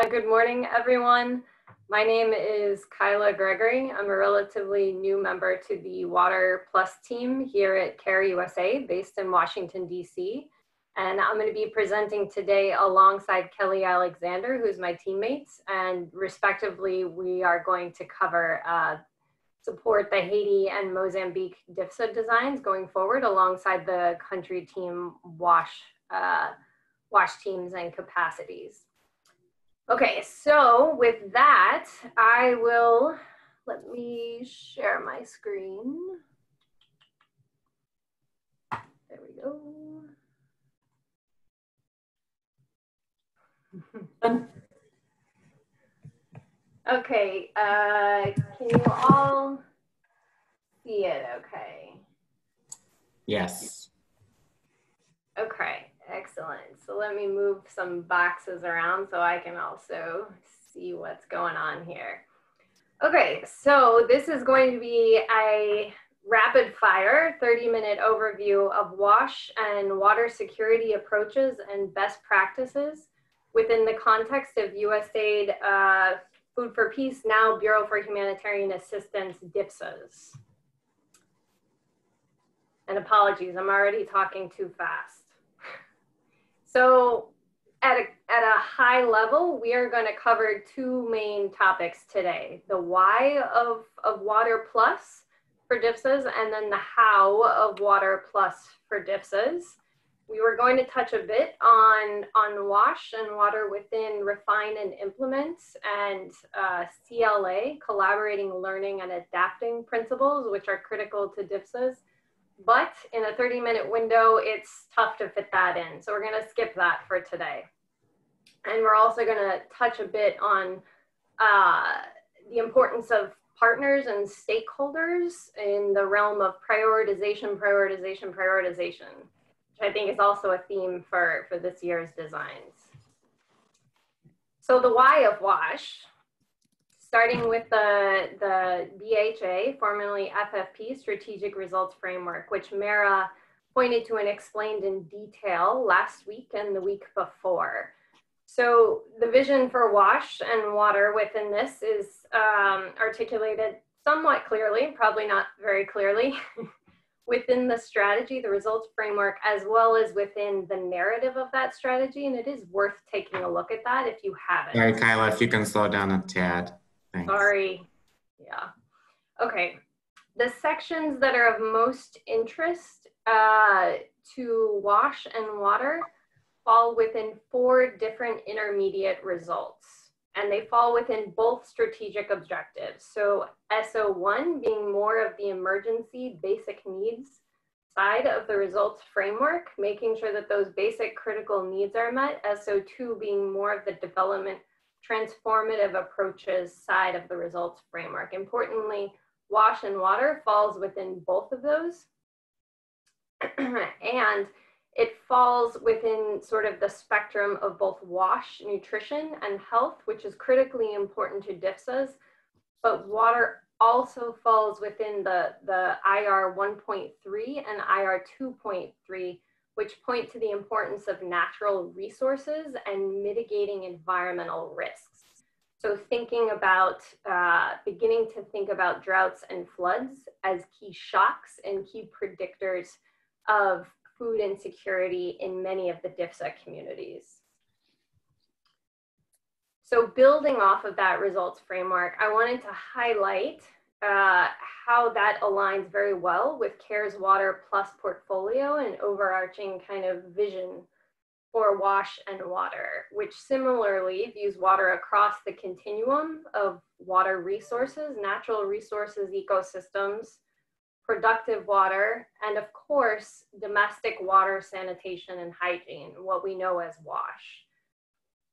Good morning, everyone. My name is Kyla Gregory. I'm a relatively new member to the Water Plus team here at CARE USA, based in Washington, D.C. And I'm going to be presenting today alongside Kelly Alexander, who's my teammates. And respectively, we are going to cover support the Haiti and Mozambique DIFSA designs going forward alongside the country team WASH teams and capacities. Okay, so with that, let me share my screen. There we go. Okay, can you all see it okay? Yes. Okay, excellent. So let me move some boxes around so I can also see what's going on here. Okay, so this is going to be a rapid fire 30-minute overview of WASH and water security approaches and best practices within the context of Usaid Food for Peace, now Bureau for Humanitarian Assistance, DIFSAs. And apologies, I'm already talking too fast. So at a high level, we are going to cover two main topics today: the why of Water Plus for DIFSAs, and then the how of Water Plus for DIFSAs. We were going to touch a bit on WASH and water within refine and implement, and CLA, collaborating, learning, and adapting principles, which are critical to DIFSAs. But in a 30-minute window, it's tough to fit that in. So we're going to skip that for today. And we're also going to touch a bit on the importance of partners and stakeholders in the realm of prioritization, which I think is also a theme for this year's designs. So the why of WASH, starting with the BHA, formerly FFP, Strategic Results Framework, which Mara pointed to and explained in detail last week and the week before. So the vision for WASH and water within this is articulated somewhat clearly, probably not very clearly, within the strategy, the results framework, as well as within the narrative of that strategy. And it is worth taking a look at that if you haven't. Sorry, Kyla, if you can slow down a tad. Thanks. Sorry. Yeah. Okay. The sections that are of most interest to WASH and water fall within 4 different intermediate results, and they fall within both strategic objectives. So SO1 being more of the emergency basic needs side of the results framework, making sure that those basic critical needs are met. SO2 being more of the development transformative approaches side of the results framework. Importantly, WASH and water falls within both of those. And it falls within sort of the spectrum of both WASH, nutrition, and health, which is critically important to DIFSAs, but water also falls within the IR 1.3 and IR 2.3, which point to the importance of natural resources and mitigating environmental risks. So thinking about, beginning to think about droughts and floods as key shocks and key predictors of food insecurity in many of the DIFSA communities. So building off of that results framework, I wanted to highlight how that aligns very well with CARE's Water Plus portfolio and overarching kind of vision for WASH and water, which similarly views water across the continuum of water resources, natural resources, ecosystems, productive water, and of course, domestic water, sanitation, and hygiene, what we know as WASH.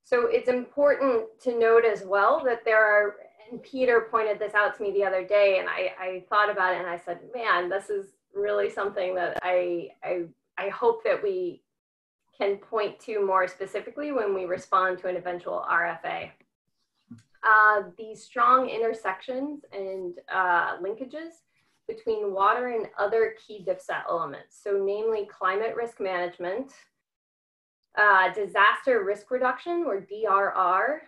So it's important to note as well that there are, and Peter pointed this out to me the other day, and I thought about it and I said, man, this is really something that I hope that we can point to more specifically when we respond to an eventual RFA. These strong intersections and linkages between water and other key DIFSA elements, so namely climate risk management, disaster risk reduction, or DRR,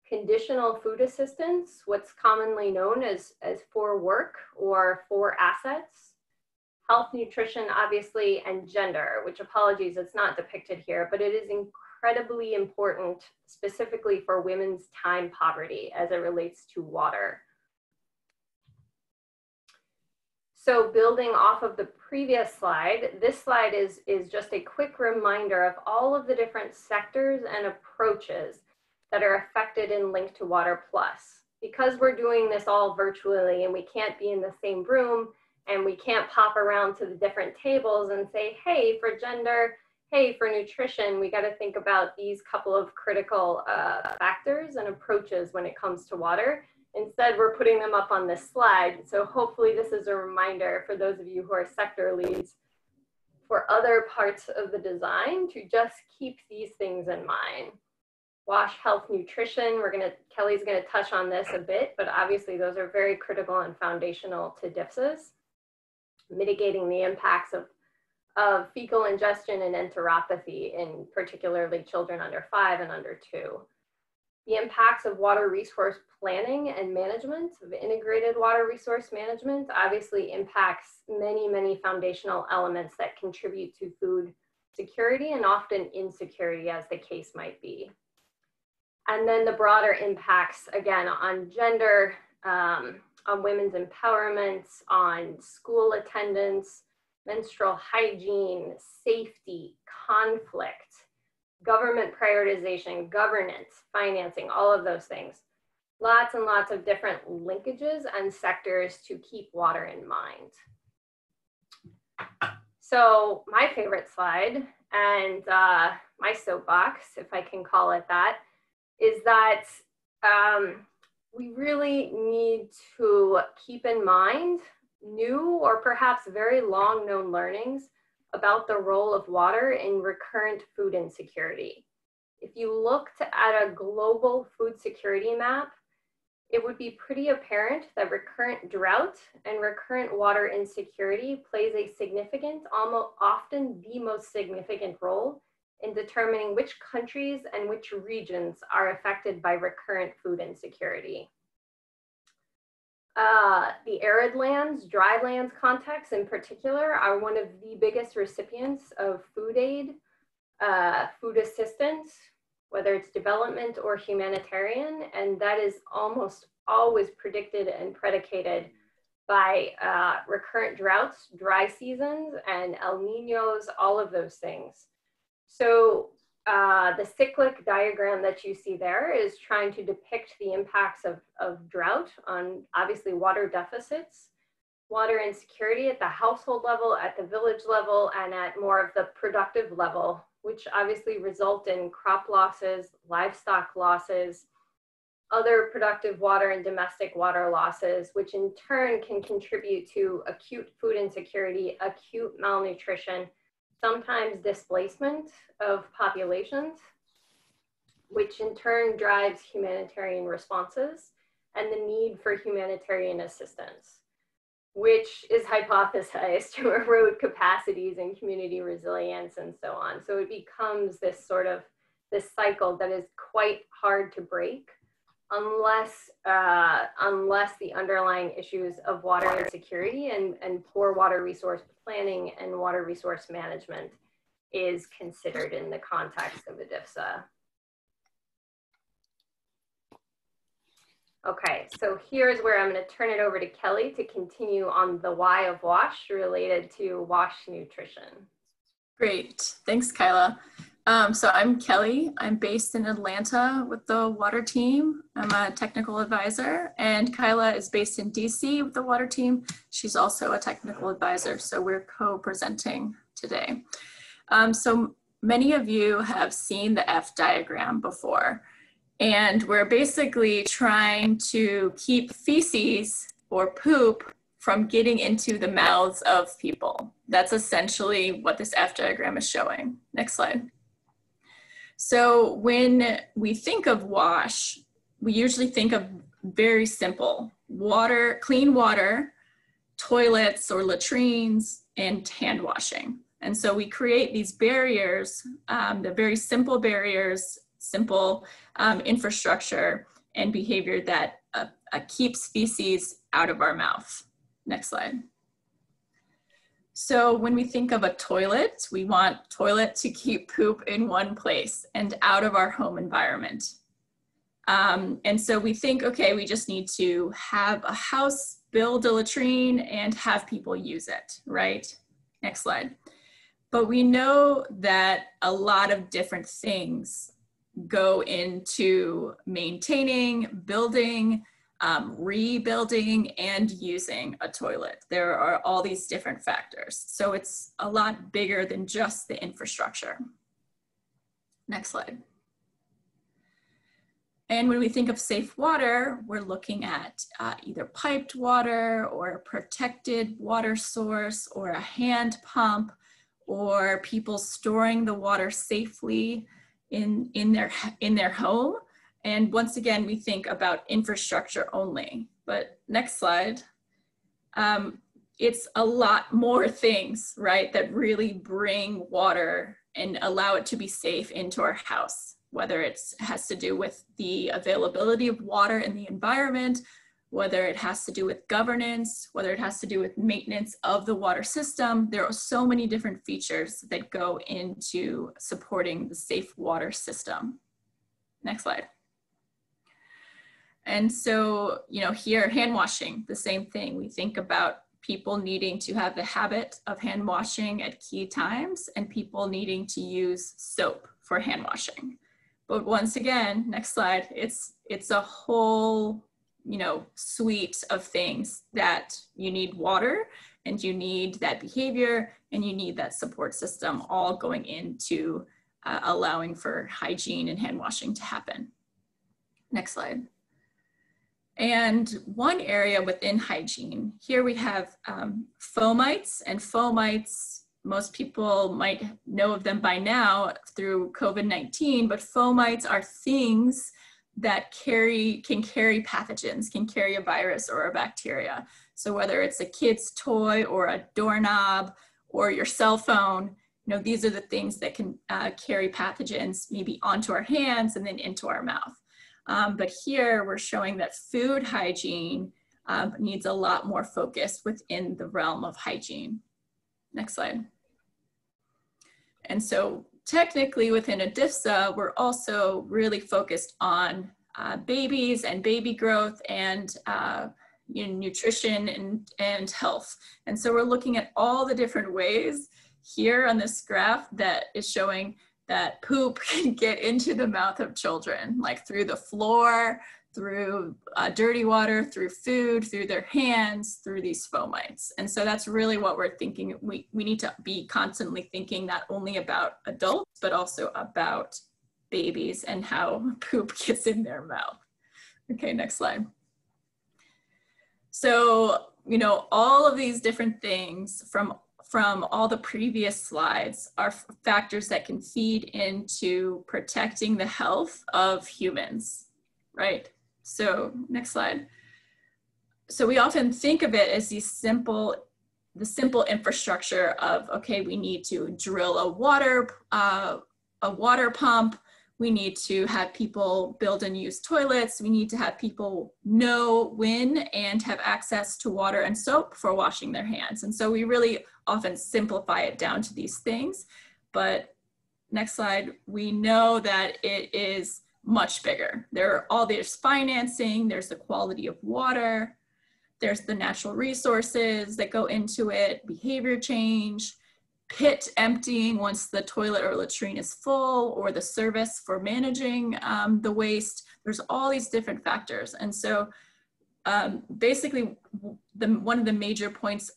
conditional food assistance, what's commonly known as for work or for assets, health, nutrition, obviously, and gender, which, apologies, it's not depicted here, but it is incredibly important specifically for women's time poverty as it relates to water. So building off of the previous slide, this slide is just a quick reminder of all of the different sectors and approaches that are affected and linked to Water Plus. Because we're doing this all virtually and we can't be in the same room and we can't pop around to the different tables and say, hey, for gender, hey, for nutrition, we got to think about these couple of critical factors and approaches when it comes to water. Instead, we're putting them up on this slide. So hopefully this is a reminder for those of you who are sector leads for other parts of the design to just keep these things in mind. WASH, health, nutrition, Kelly's gonna touch on this a bit, but obviously those are very critical and foundational to DIFSAs. Mitigating the impacts of fecal ingestion and enteropathy in particularly children under 5 and under 2. The impacts of water resource planning and management, of integrated water resource management, obviously impacts many, many foundational elements that contribute to food security and often insecurity, as the case might be. And then the broader impacts, again, on gender, on women's empowerment, on school attendance, menstrual hygiene, safety, conflict, government prioritization, governance, financing, all of those things. Lots and lots of different linkages and sectors to keep water in mind. So my favorite slide and my soapbox, if I can call it that, is that we really need to keep in mind new or perhaps very long known learnings about the role of water in recurrent food insecurity. If you looked at a global food security map, it would be pretty apparent that recurrent drought and recurrent water insecurity plays a significant, almost often the most significant role in determining which countries and which regions are affected by recurrent food insecurity. The arid lands, dry lands contexts in particular are one of the biggest recipients of food aid, food assistance, whether it's development or humanitarian, and that is almost always predicted and predicated by recurrent droughts, dry seasons, and El Niños, all of those things. So the cyclic diagram that you see there is trying to depict the impacts of drought on obviously water deficits, water insecurity at the household level, at the village level, and at more of the productive level, which obviously result in crop losses, livestock losses, other productive water and domestic water losses, which in turn can contribute to acute food insecurity, acute malnutrition, sometimes displacement of populations, which in turn drives humanitarian responses and the need for humanitarian assistance, which is hypothesized to erode capacities and community resilience and so on. So it becomes this sort of this cycle that is quite hard to break unless the underlying issues of water insecurity and poor water resource planning and water resource management is considered in the context of a DIFSA. Okay, so here's where I'm going to turn it over to Kelly to continue on the why of WASH related to WASH nutrition. Great, thanks Kyla. So I'm Kelly. I'm based in Atlanta with the water team. I'm a technical advisor, and Kyla is based in DC with the water team. She's also a technical advisor, so we're co-presenting today. So many of you have seen the F diagram before, and we're basically trying to keep feces or poop from getting into the mouths of people. That's essentially what this F diagram is showing. Next slide. So when we think of WASH, we usually think of very simple water, clean water, toilets or latrines, and hand washing. And so we create these barriers, the very simple barriers, simple infrastructure and behavior that keeps feces out of our mouth. Next slide. So when we think of a toilet, we want toilet to keep poop in one place and out of our home environment. And so we think, okay, we just need to have a house, build a latrine, and have people use it, right? Next slide. But we know that a lot of different things go into maintaining, building, rebuilding, and using a toilet. There are all these different factors. So it's a lot bigger than just the infrastructure. Next slide. And when we think of safe water, we're looking at either piped water or a protected water source or a hand pump, or people storing the water safely in their home. And once again, we think about infrastructure only. But next slide. It's a lot more things, right, that really bring water and allow it to be safe into our house, whether it has to do with the availability of water in the environment, whether it has to do with governance, whether it has to do with maintenance of the water system. There are so many different features that go into supporting the safe water system. Next slide. And so, you know, here, hand washing, the same thing. We think about people needing to have the habit of hand washing at key times and people needing to use soap for hand washing. But once again, next slide, it's a whole, you know, suite of things that you need water and you need that behavior and you need that support system all going into allowing for hygiene and hand washing to happen. Next slide. And one area within hygiene, here we have fomites, and fomites, most people might know of them by now through COVID-19, but fomites are things that can carry pathogens, can carry a virus or a bacteria. So whether it's a kid's toy or a doorknob or your cell phone, you know, these are the things that can carry pathogens maybe onto our hands and then into our mouth. But here we're showing that food hygiene needs a lot more focus within the realm of hygiene. Next slide. And so technically within a DIFSA, we're also really focused on babies and baby growth and you know, nutrition and health. And so we're looking at all the different ways here on this graph that is showing that poop can get into the mouth of children, like through the floor, through dirty water, through food, through their hands, through these fomites. And so that's really what we're thinking. We need to be constantly thinking not only about adults, but also about babies and how poop gets in their mouth. Okay, next slide. So, you know, all of these different things from all the previous slides are factors that can feed into protecting the health of humans, right? So next slide. So we often think of it as the simple infrastructure of, okay, we need to drill a water pump. We need to have people build and use toilets. We need to have people know when and have access to water and soap for washing their hands. And so we really often simplify it down to these things. But next slide, we know that it is much bigger. There's financing, there's the quality of water, there's the natural resources that go into it, behavior change, pit emptying once the toilet or latrine is full, or the service for managing the waste. There's all these different factors. And so basically one of the major points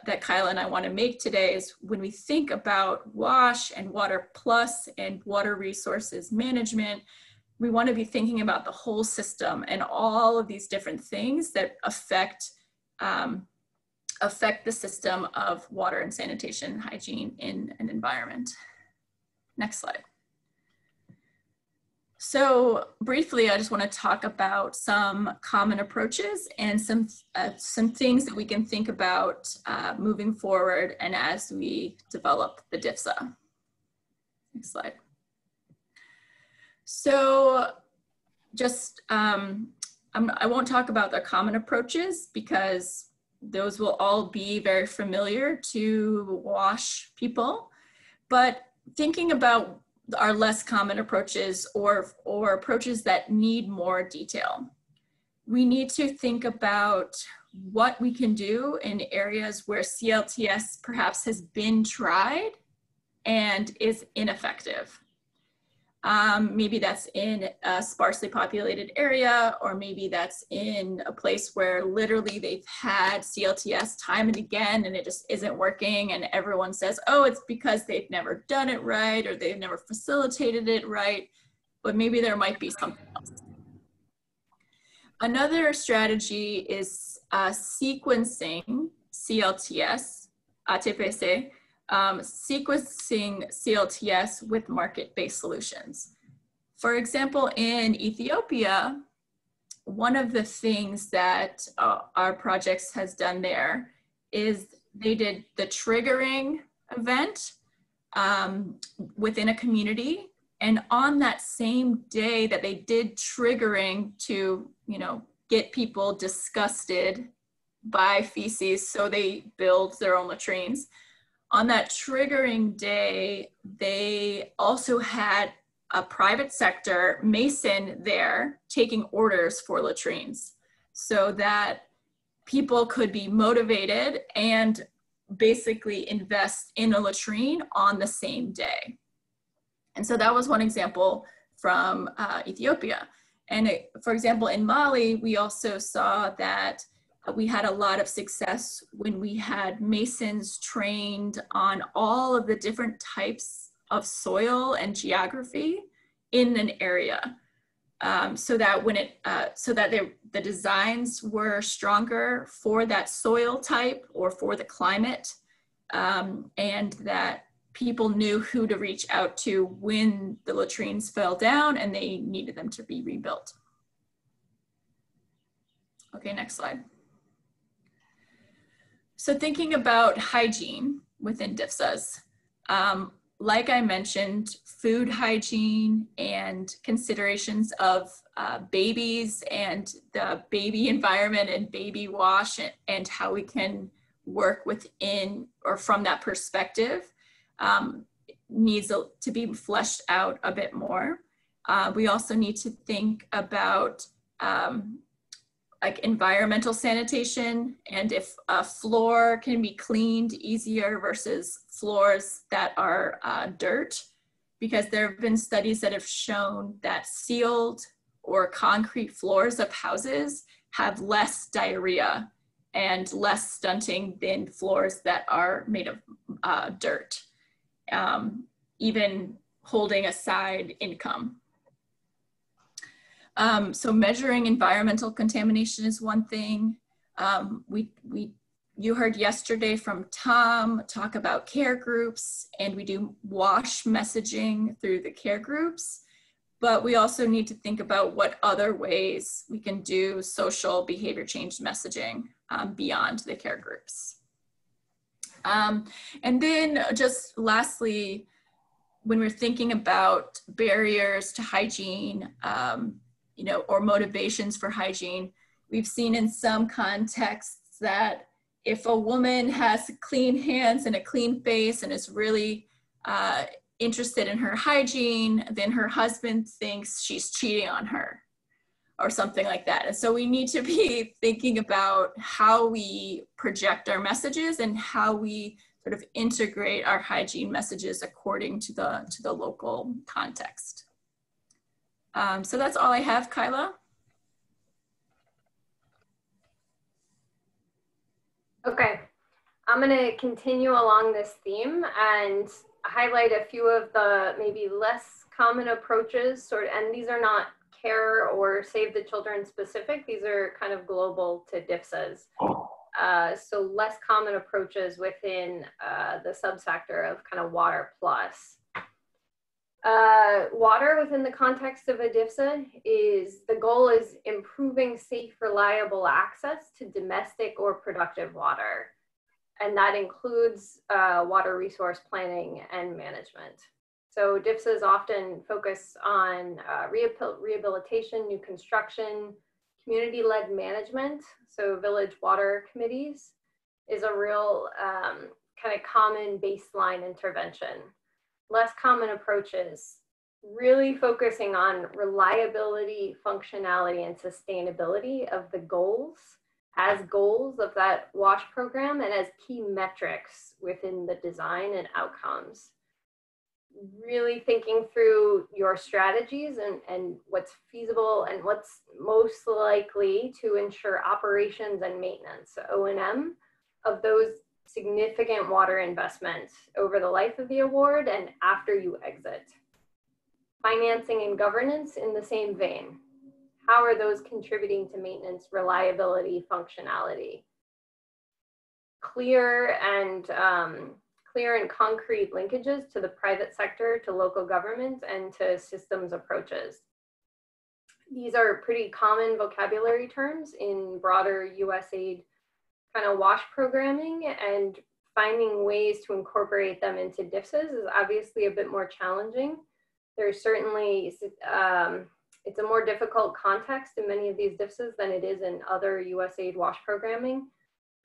that Kyla and I want to make today is when we think about WASH and Water Plus and water resources management, we want to be thinking about the whole system and all of these different things that affect the system of water and sanitation hygiene in an environment. Next slide. So briefly, I just want to talk about some common approaches and some things that we can think about moving forward and as we develop the DIFSA. Next slide. So I won't talk about the common approaches because those will all be very familiar to WASH people, but thinking about our less common approaches or approaches that need more detail. We need to think about what we can do in areas where CLTS perhaps has been tried and is ineffective. Maybe that's in a sparsely populated area, or maybe that's in a place where literally they've had CLTS time and again and it just isn't working, and everyone says, oh, it's because they've never done it right or they've never facilitated it right, but maybe there might be something else. Another strategy is sequencing CLTS, ATPC, sequencing CLTS with market-based solutions. For example, in Ethiopia, one of the things that our projects has done there is they did the triggering event within a community. And on that same day that they did triggering to, get people disgusted by feces so they build their own latrines, on that triggering day, they also had a private sector mason there taking orders for latrines so that people could be motivated and basically invest in a latrine on the same day. And so that was one example from Ethiopia. And for example, in Mali, we also saw that we had a lot of success when we had masons trained on all of the different types of soil and geography in an area, so that when the designs were stronger for that soil type or for the climate, and that people knew who to reach out to when the latrines fell down and they needed them to be rebuilt. Okay, next slide. So thinking about hygiene within DIFSAs, like I mentioned, food hygiene and considerations of babies and the baby environment and baby wash and how we can work within or from that perspective needs to be fleshed out a bit more. We also need to think about like environmental sanitation and if a floor can be cleaned easier versus floors that are dirt, because there have been studies that have shown that sealed or concrete floors of houses have less diarrhea and less stunting than floors that are made of dirt, even holding aside income. So measuring environmental contamination is one thing. You heard yesterday from Tom talk about care groups, and we do WASH messaging through the care groups, but we also need to think about what other ways we can do social behavior change messaging beyond the care groups. And then just lastly, when we're thinking about barriers to hygiene, or motivations for hygiene, we've seen in some contexts that if a woman has clean hands and a clean face and is really interested in her hygiene, then her husband thinks she's cheating on her or something like that. And so we need to be thinking about how we project our messages and how we sort of integrate our hygiene messages according to the local context. So that's all I have, Kyla. Okay, I'm gonna continue along this theme and highlight a few of the maybe less common approaches, and these are not care or Save the Children specific, these are kind of global to DIFSAs. So less common approaches within the subsector of kind of water plus. Water within the context of a DIFSA the goal is improving safe, reliable access to domestic or productive water. And that includes water resource planning and management. So DIFSAs often focus on rehabilitation, new construction, community-led management. So village water committees is a real kind of common baseline intervention. Less common approaches, really focusing on reliability, functionality, and sustainability of the goals as goals of that WASH program and as key metrics within the design and outcomes. Really thinking through your strategies and what's feasible and what's most likely to ensure operations and maintenance, O&M, of those significant water investments over the life of the award and after you exit. Financing and governance in the same vein. How are those contributing to maintenance, reliability, functionality? Clear and concrete linkages to the private sector, to local government, and to systems approaches. These are pretty common vocabulary terms in broader USAID kind of WASH programming, and finding ways to incorporate them into DIFSAs is obviously a bit more challenging. There's certainly, it's a more difficult context in many of these DIFSAs than it is in other USAID WASH programming.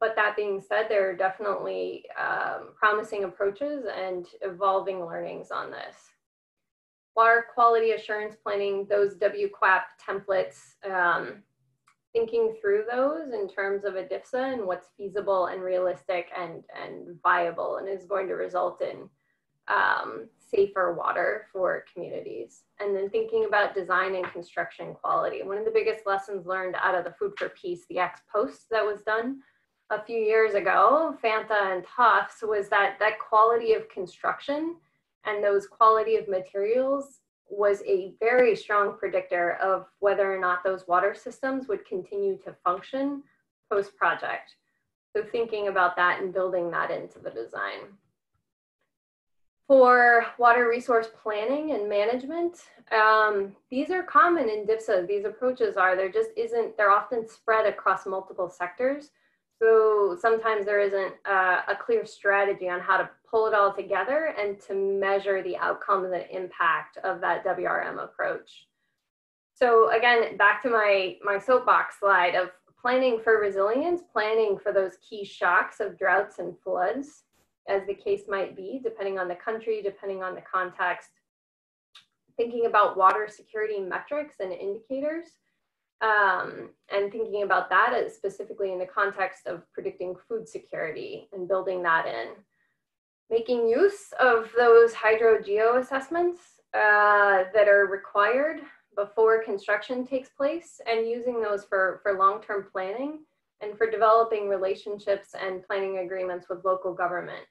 But that being said, there are definitely promising approaches and evolving learnings on this. Water quality assurance planning, those WQAP templates, thinking through those in terms of a DIFSA and what's feasible and realistic and viable and is going to result in safer water for communities. And then thinking about design and construction quality. One of the biggest lessons learned out of the Food for Peace, the ex post that was done a few years ago, Fanta and Tufts, was that quality of construction and those quality of materials was a very strong predictor of whether or not those water systems would continue to function post-project. So thinking about that and building that into the design. For water resource planning and management, these are common in DIFSA. These approaches are, they're often spread across multiple sectors. So sometimes there isn't a clear strategy on how to pull it all together and to measure the outcomes and impact of that WRM approach. So again, back to my soapbox slide of planning for resilience, planning for those key shocks of droughts and floods, as the case might be, depending on the country, depending on the context. Thinking about water security metrics and indicators, and thinking about that as specifically in the context of predicting food security and building that in. Making use of those hydro-geo assessments that are required before construction takes place, and using those for long-term planning and for developing relationships and planning agreements with local government.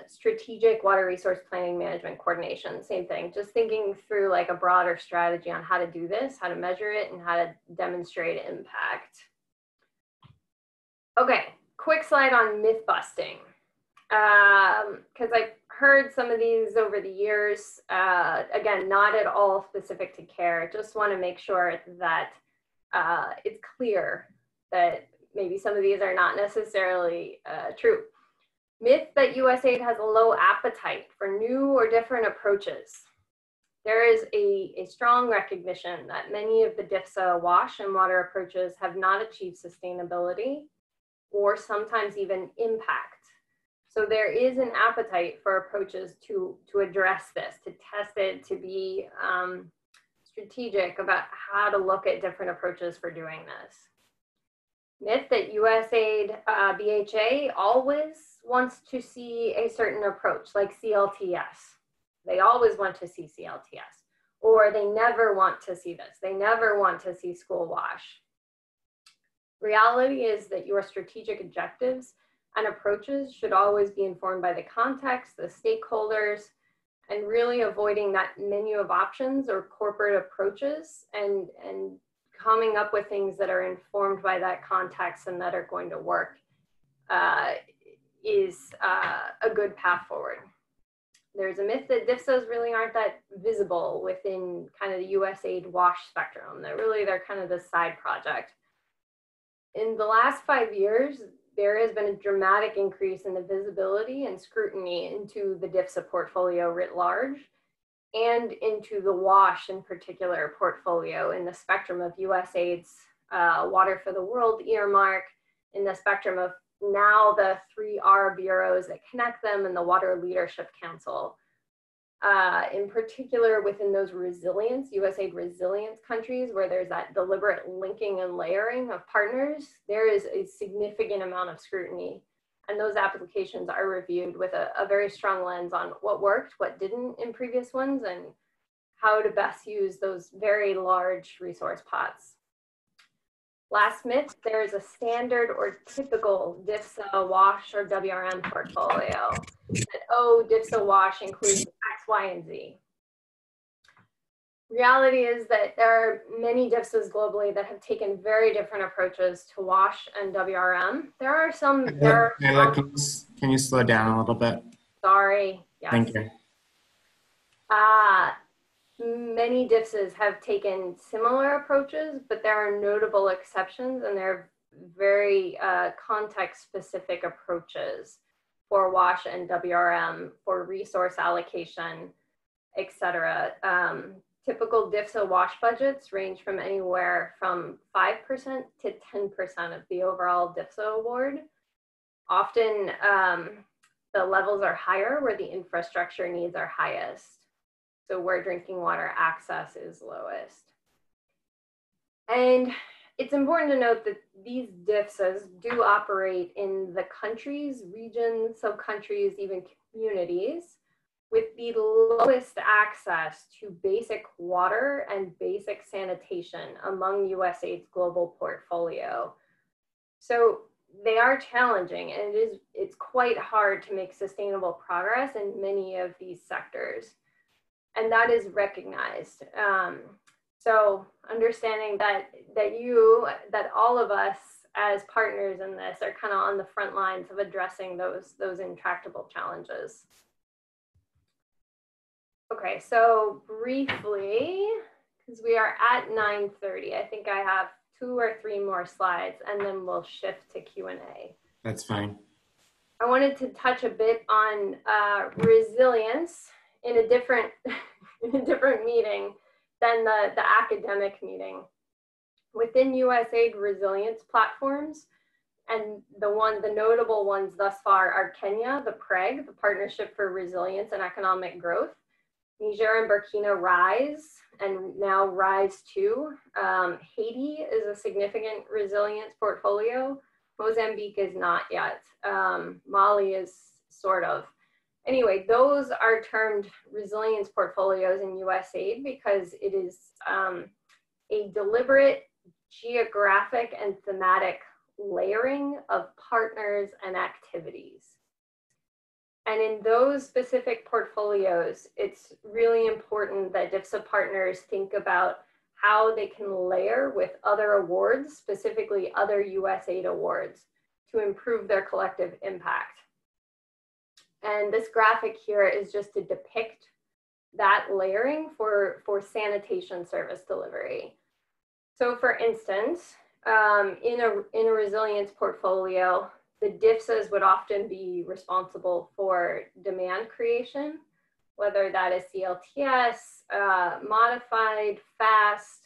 Strategic water resource planning management coordination, same thing, just thinking through like a broader strategy on how to do this, how to measure it, and how to demonstrate impact. Okay, quick slide on myth busting, because I've heard some of these over the years. Again, not at all specific to care, just want to make sure that it's clear that maybe some of these are not necessarily true. Myth that USAID has a low appetite for new or different approaches. There is a strong recognition that many of the DIFSA WASH and water approaches have not achieved sustainability or sometimes even impact. So there is an appetite for approaches to address this, to test it, to be strategic about how to look at different approaches for doing this. Myth that USAID BHA always wants to see a certain approach like CLTS. They always want to see CLTS, or they never want to see this. They never want to see school WASH. Reality is that your strategic objectives and approaches should always be informed by the context, the stakeholders, and really avoiding that menu of options or corporate approaches and coming up with things that are informed by that context and that are going to work is a good path forward. There's a myth that DIFSAs really aren't that visible within kind of the USAID WASH spectrum. They're kind of the side project. In the last 5 years, there has been a dramatic increase in the visibility and scrutiny into the DIFSA portfolio writ large, and into the WASH in particular portfolio in the spectrum of USAID's Water for the World earmark, in the spectrum of now the 3R bureaus that connect them, and the Water Leadership Council. In particular within those resilience, USAID resilience countries where there's that deliberate linking and layering of partners, there is a significant amount of scrutiny. And those applications are reviewed with a very strong lens on what worked, what didn't in previous ones, and how to best use those very large resource pots. Last myth, there is a standard or typical DIFSA, WASH, or WRM portfolio. That, oh, DIFSA, WASH includes X, Y, and Z. Reality is that there are many DIFSAs globally that have taken very different approaches to WASH and WRM. There are some. Can you slow down a little bit? Sorry. Yes. Thank you. Many DIFSAs have taken similar approaches, but there are notable exceptions, and they're very context-specific approaches for WASH and WRM, for resource allocation, et cetera. Typical DIFSA WASH budgets range from anywhere from 5% to 10% of the overall DIFSA award. Often the levels are higher where the infrastructure needs are highest. So where drinking water access is lowest. And it's important to note that these DIFSAs do operate in the countries, regions, sub-countries, even communities with the lowest access to basic water and basic sanitation among USAID's global portfolio. So they are challenging, and it's quite hard to make sustainable progress in many of these sectors. And that is recognized. So understanding that all of us as partners in this are kind of on the front lines of addressing those intractable challenges. Okay, so briefly, because we are at 9:30, I think I have 2 or 3 more slides, and then we'll shift to Q&A. That's fine. I wanted to touch a bit on resilience in a different meeting than the academic meeting. Within USAID resilience platforms, and the notable ones thus far are Kenya, the PREG, the Partnership for Resilience and Economic Growth, Niger and Burkina RISE, and now RISE 2. Haiti is a significant resilience portfolio. Mozambique is not yet. Mali is sort of. Anyway, those are termed resilience portfolios in USAID because it is a deliberate geographic and thematic layering of partners and activities. And in those specific portfolios, it's really important that DIFSA partners think about how they can layer with other awards, specifically other USAID awards, to improve their collective impact. And this graphic here is just to depict that layering for sanitation service delivery. So for instance, in a resilience portfolio, the DIFSAs would often be responsible for demand creation, whether that is CLTS, modified, FAST.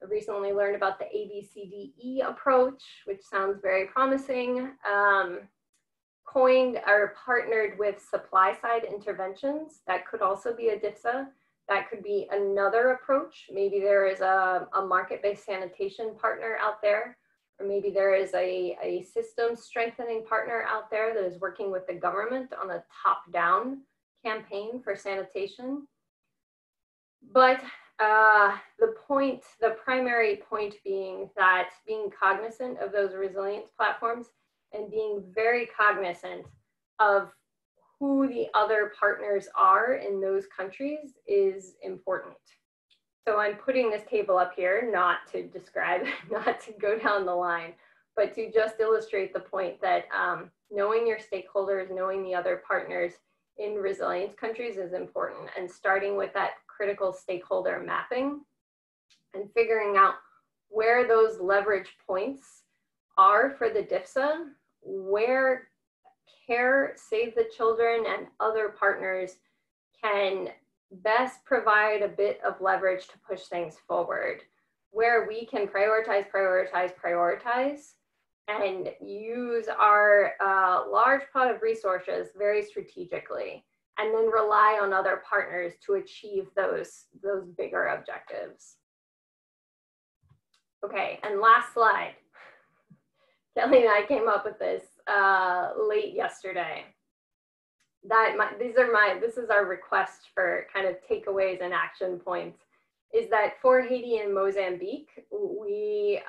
I recently learned about the ABCDE approach, which sounds very promising. Coined or partnered with supply side interventions. That could also be a DIFSA. That could be another approach. Maybe there is a market-based sanitation partner out there, or maybe there is a system strengthening partner out there that is working with the government on a top-down campaign for sanitation. But the primary point being that being cognizant of those resilience platforms and being very cognizant of who the other partners are in those countries is important. So I'm putting this table up here, not to describe, not to go down the line, but to just illustrate the point that knowing your stakeholders, knowing the other partners in resilience countries is important, and starting with that critical stakeholder mapping and figuring out where those leverage points are for the DIFSA where CARE, Save the Children, and other partners can best provide a bit of leverage to push things forward, where we can prioritize, and use our large pot of resources very strategically, and then rely on other partners to achieve those bigger objectives. Okay, and last slide. Kelly and I came up with this late yesterday. This is our request for kind of takeaways and action points, is that for Haiti and Mozambique, we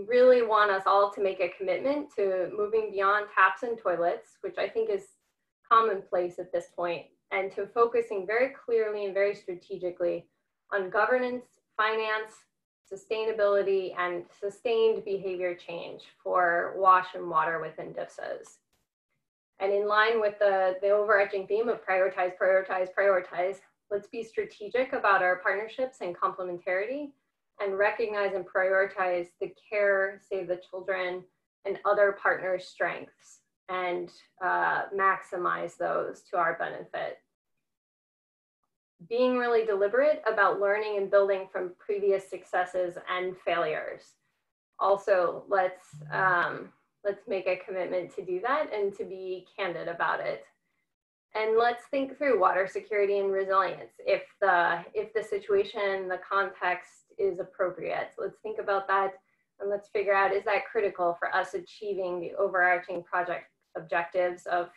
really want us all to make a commitment to moving beyond taps and toilets, which I think is commonplace at this point, and to focusing very clearly and very strategically on governance, finance, sustainability, and sustained behavior change for wash and water within DIFSAs. And in line with the overarching theme of prioritize, let's be strategic about our partnerships and complementarity, and recognize and prioritize the CARE, Save the Children, and other partners' strengths, and maximize those to our benefit. Being really deliberate about learning and building from previous successes and failures. Also, let's make a commitment to do that and to be candid about it. And let's think through water security and resilience. If the situation, the context is appropriate, let's think about that, and let's figure out, is that critical for us achieving the overarching project objectives of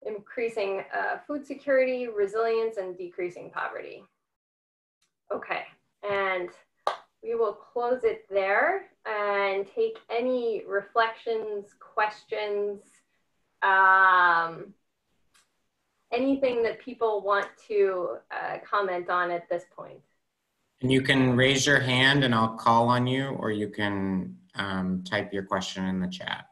increasing food security, resilience, and decreasing poverty. Okay, and we will close it there and take any reflections, questions, anything that people want to comment on at this point. And you can raise your hand and I'll call on you, or you can type your question in the chat.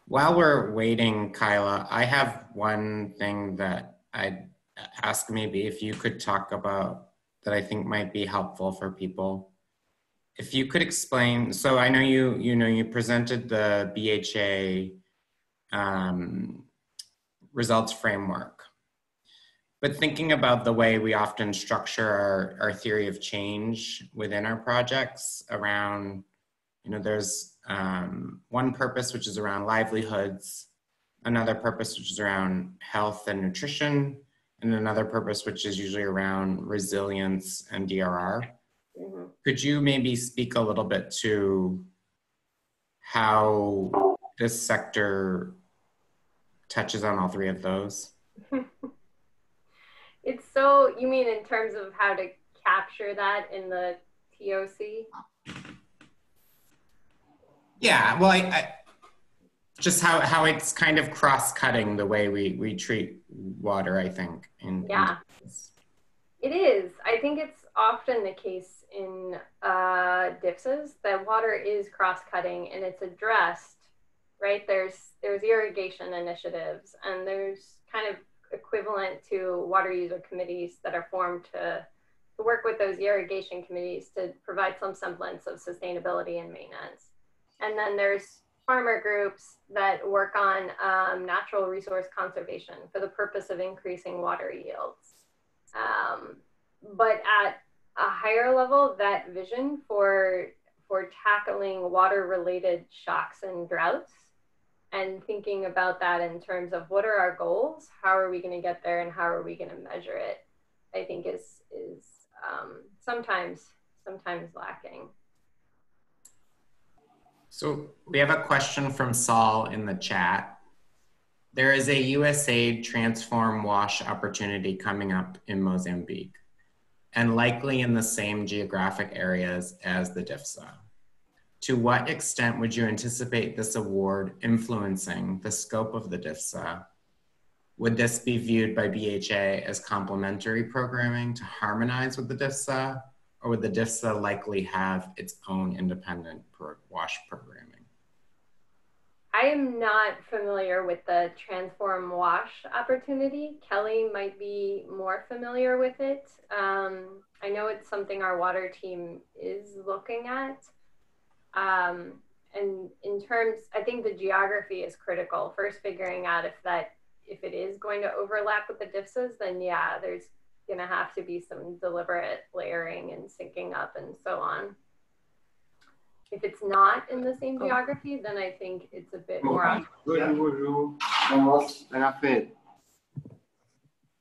While we're waiting, Kyla, I have one thing that I'd ask maybe if you could talk about that I think might be helpful for people. If you could explain, so I know you presented the BHA results framework, but thinking about the way we often structure our theory of change within our projects around, there's one purpose which is around livelihoods, another purpose which is around health and nutrition, and another purpose which is usually around resilience and DRR. Mm-hmm. Could you maybe speak a little bit to how this sector touches on all three of those? It's so, you mean in terms of how to capture that in the TOC? Yeah, well, I just how it's kind of cross-cutting the way we treat water, I think. Yeah, it is. I think it's often the case in DIFSAs that water is cross-cutting and it's addressed, right? There's irrigation initiatives, and there's kind of equivalent to water user committees that are formed to work with those irrigation committees to provide some semblance of sustainability and maintenance. And then there's farmer groups that work on natural resource conservation for the purpose of increasing water yields. But at a higher level, that vision for tackling water-related shocks and droughts, and thinking about that in terms of what are our goals, how are we going to get there, and how are we going to measure it, I think is sometimes lacking. So we have a question from Saul in the chat. There is a Usaid Transform Wash opportunity coming up in Mozambique, and likely in the same geographic areas as the DIFSA. To what extent would you anticipate this award influencing the scope of the DIFSA? Would this be viewed by BHA as complementary programming to harmonize with the DIFSA, or would the DIFSA likely have its own independent wash programming? I am not familiar with the transform wash opportunity. Kelly might be more familiar with it. I know it's something our water team is looking at. And in terms, I think the geography is critical. First, figuring out if it is going to overlap with the DIFSAs, then yeah, there's gonna have to be some deliberate layering and syncing up and so on. If it's not in the same geography, then I think it's a bit more.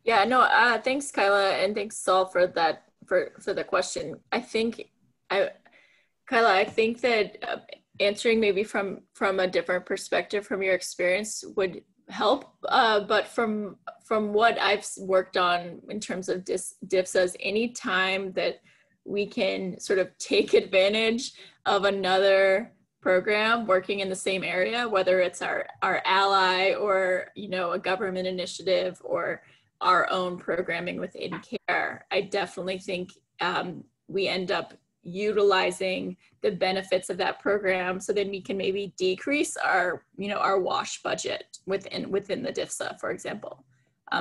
Yeah, no, thanks, Kyla, and thanks, Saul, for that, for the question. Kyla, I think that answering maybe from a different perspective from your experience would help, but from what I've worked on in terms of DIFSAs, any time that we can sort of take advantage of another program working in the same area, whether it's our ally or, you know, a government initiative or our own programming within care, I definitely think we end up utilizing the benefits of that program, so then we can maybe decrease our, you know, our wash budget within the DIFSA, for example.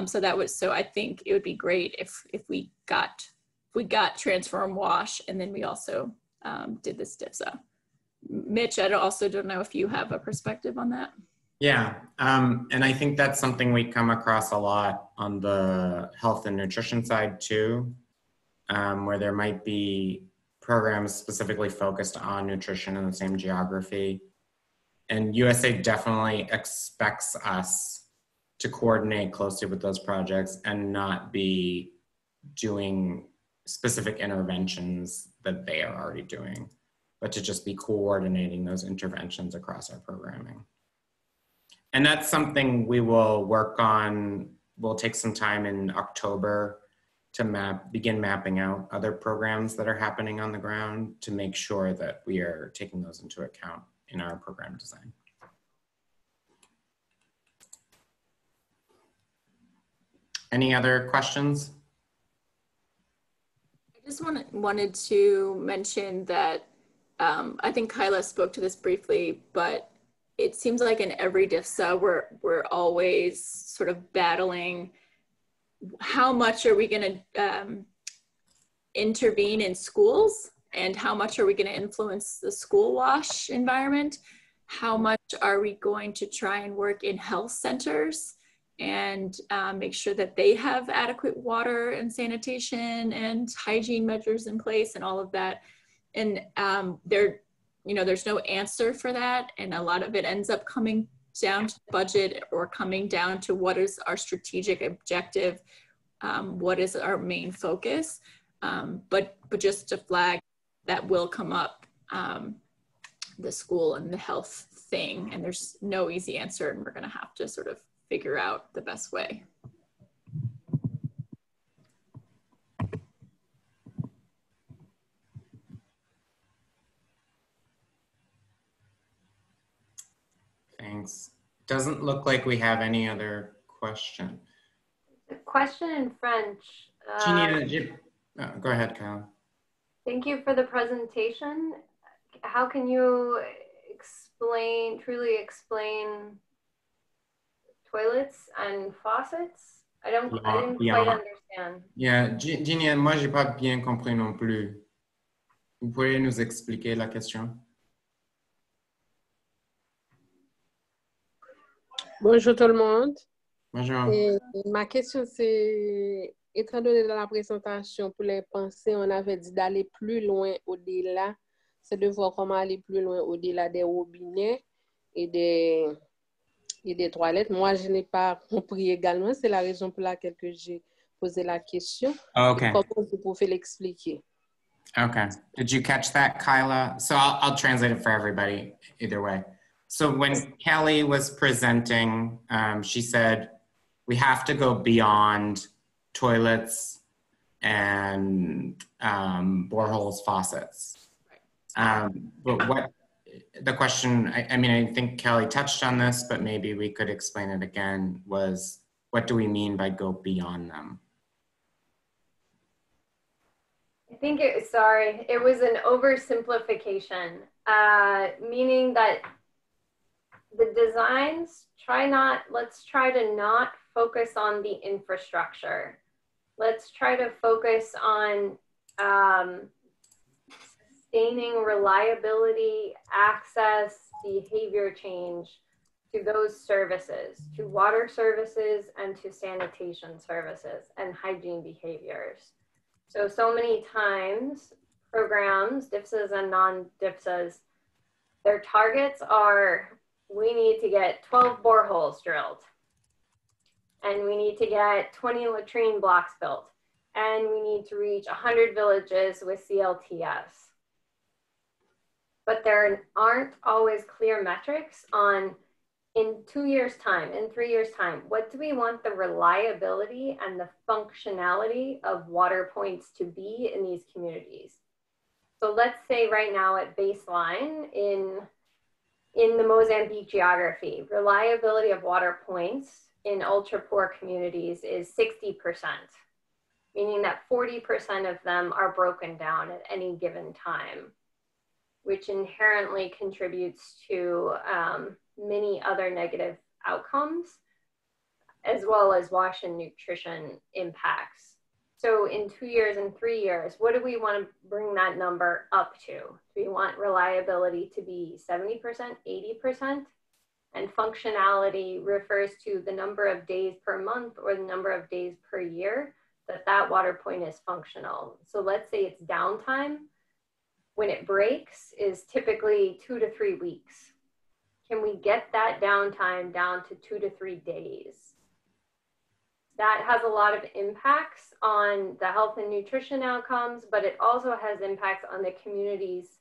So I think it would be great if we got transform wash, and then we also did this DIFSA. Mitch, I also don't know if you have a perspective on that. Yeah, and I think that's something we come across a lot on the health and nutrition side too, where there might be programs specifically focused on nutrition in the same geography. And Usaid definitely expects us to coordinate closely with those projects and not be doing specific interventions that they are already doing, but to just be coordinating those interventions across our programming. And that's something we will work on. We'll take some time in October to begin mapping out other programs that are happening on the ground to make sure that we are taking those into account in our program design. Any other questions? I just wanted to mention that I think Kyla spoke to this briefly, but it seems like in every DIFSA, we're always sort of battling how much are we going to intervene in schools, and how much are we going to influence the school wash environment? How much are we going to try and work in health centers and make sure that they have adequate water and sanitation and hygiene measures in place and all of that? And there's no answer for that. And a lot of it ends up coming down to budget or coming down to what is our strategic objective, what is our main focus. But just to flag, that will come up, the school and the health thing, and there's no easy answer, and we're gonna have to sort of figure out the best way. Thanks. Doesn't look like we have any other question. A question in French. Go ahead, Kyle. Thank you for the presentation. How can you truly explain toilets and faucets? I didn't quite understand. Yeah, Ginny, moi j'ai pas bien compris non plus. Vous pouvez nous expliquer la question? Bonjour tout le monde. Bonjour. Et ma question c'est, étant donné dans la présentation pour les pensées, on avait dit d'aller plus loin au-delà, c'est de voir comment aller plus loin au-delà des robinets et des toilettes. Moi, je n'ai pas compris également, c'est la raison pour laquelle que j'ai posé la question. Okay. Comment vous pouvez l'expliquer? Okay. Did you catch that, Kyla? So I'll translate it for everybody either way. So when Kelly was presenting, she said, we have to go beyond toilets and boreholes, faucets. But what the question, I mean, I think Kelly touched on this, but maybe we could explain it again, was what do we mean by go beyond them? I think it was an oversimplification, meaning that the designs, let's try to not focus on the infrastructure. Let's try to focus on sustaining reliability, access, behavior change to those services, to water services and to sanitation services and hygiene behaviors. So many times programs, DIFSAs and non-DIFSAs, their targets are, we need to get 12 boreholes drilled, and we need to get 20 latrine blocks built, and we need to reach 100 villages with CLTS. But there aren't always clear metrics on, in 2 years' time, in 3 years' time, what do we want the reliability and the functionality of water points to be in these communities? So let's say right now at baseline in the Mozambique geography, reliability of water points in ultra poor communities is 60%, meaning that 40% of them are broken down at any given time, which inherently contributes to many other negative outcomes, as well as wash and nutrition impacts. So in 2 years and 3 years, what do we want to bring that number up to? Do we want reliability to be 70%, 80%? And functionality refers to the number of days per month or the number of days per year that water point is functional. So let's say its downtime when it breaks is typically 2 to 3 weeks. Can we get that downtime down to 2 to 3 days? That has a lot of impacts on the health and nutrition outcomes, but it also has impacts on the community's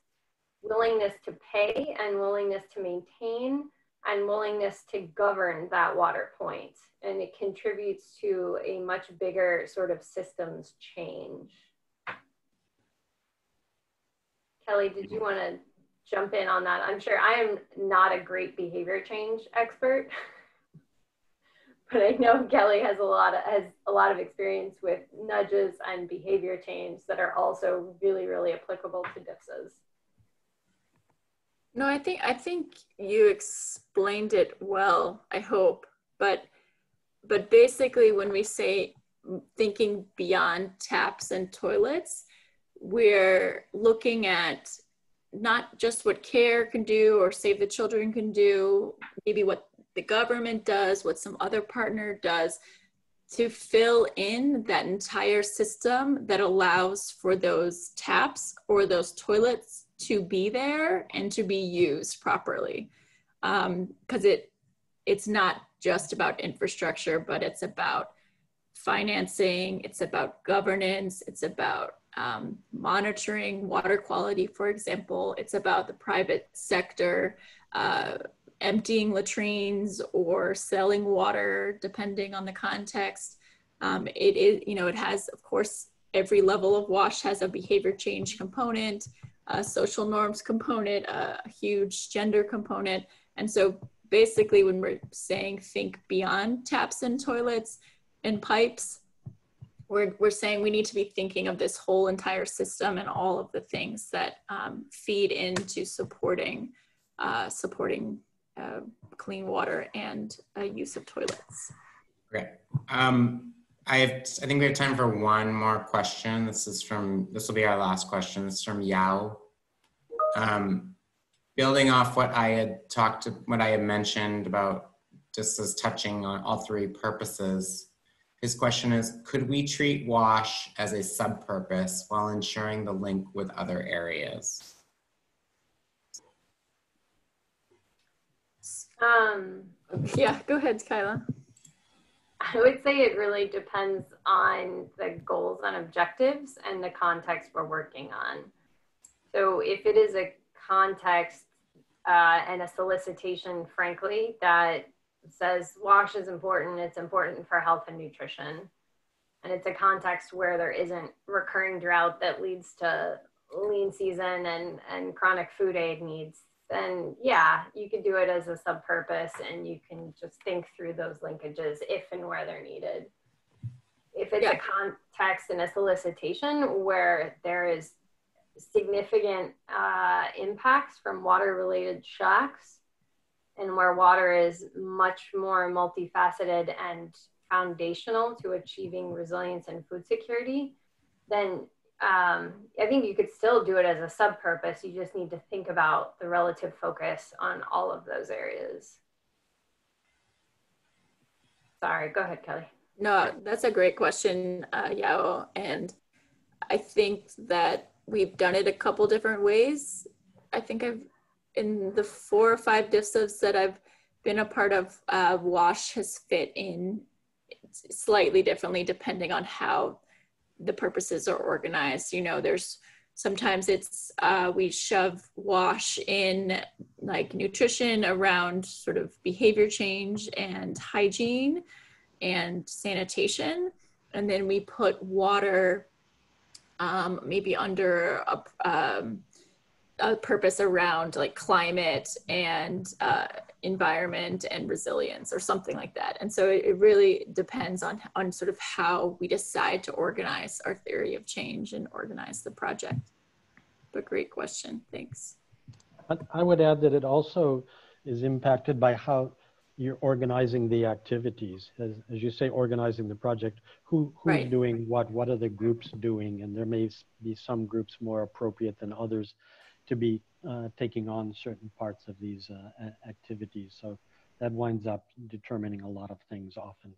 willingness to pay and willingness to maintain and willingness to govern that water point. And it contributes to a much bigger sort of systems change. Kelly, did you want to jump in on that? I'm sure I am not a great behavior change expert, but I know Kelly has a lot of experience with nudges and behavior change that are also really, really applicable to DIFSAs. No, I think you explained it well, I hope. But basically when we say thinking beyond taps and toilets, we're looking at not just what CARE can do or Save the Children can do, maybe what the government does, what some other partner does to fill in that entire system that allows for those taps or those toilets to be there and to be used properly. Because it's not just about infrastructure, but it's about financing, it's about governance, it's about monitoring water quality, for example. It's about the private sector emptying latrines or selling water, depending on the context. It is, it has, of course, every level of WASH has a behavior change component, a social norms component, a huge gender component. And so basically when we're saying think beyond taps and toilets and pipes, we're saying we need to be thinking of this whole entire system and all of the things that feed into supporting clean water and use of toilets. Great. I think we have time for one more question. This will be our last question. This is from Yao. Building off what I had mentioned about just as touching on all three purposes, his question is, could we treat WASH as a sub-purpose while ensuring the link with other areas? Yeah, go ahead, Kyla. I would say it really depends on the goals and objectives and the context we're working on. So if it is a context and a solicitation, frankly, that says WASH is important, it's important for health and nutrition, and it's a context where there isn't recurring drought that leads to lean season and chronic food aid needs, then yeah, you can do it as a sub-purpose and you can just think through those linkages if and where they're needed. If it's a context and a solicitation where there is significant impacts from water-related shocks, and where water is much more multifaceted and foundational to achieving resilience and food security, then I think you could still do it as a sub-purpose. You just need to think about the relative focus on all of those areas. Sorry, go ahead, Kelly. No, that's a great question, Yao. And I think that we've done it a couple different ways. I think in the 4 or 5 DIFSAs that I've been a part of, WASH has fit in slightly differently depending on how the purposes are organized. You know, there's sometimes it's we shove WASH in like nutrition around sort of behavior change and hygiene and sanitation, and then we put water maybe under a purpose around like climate and environment and resilience or something like that. And so it really depends on sort of how we decide to organize our theory of change and organize the project. But great question, thanks. I would add that it also is impacted by how you're organizing the activities. As you say, organizing the project, who's right. doing what are the groups doing? And there may be some groups more appropriate than others to be taking on certain parts of these activities. So that winds up determining a lot of things often.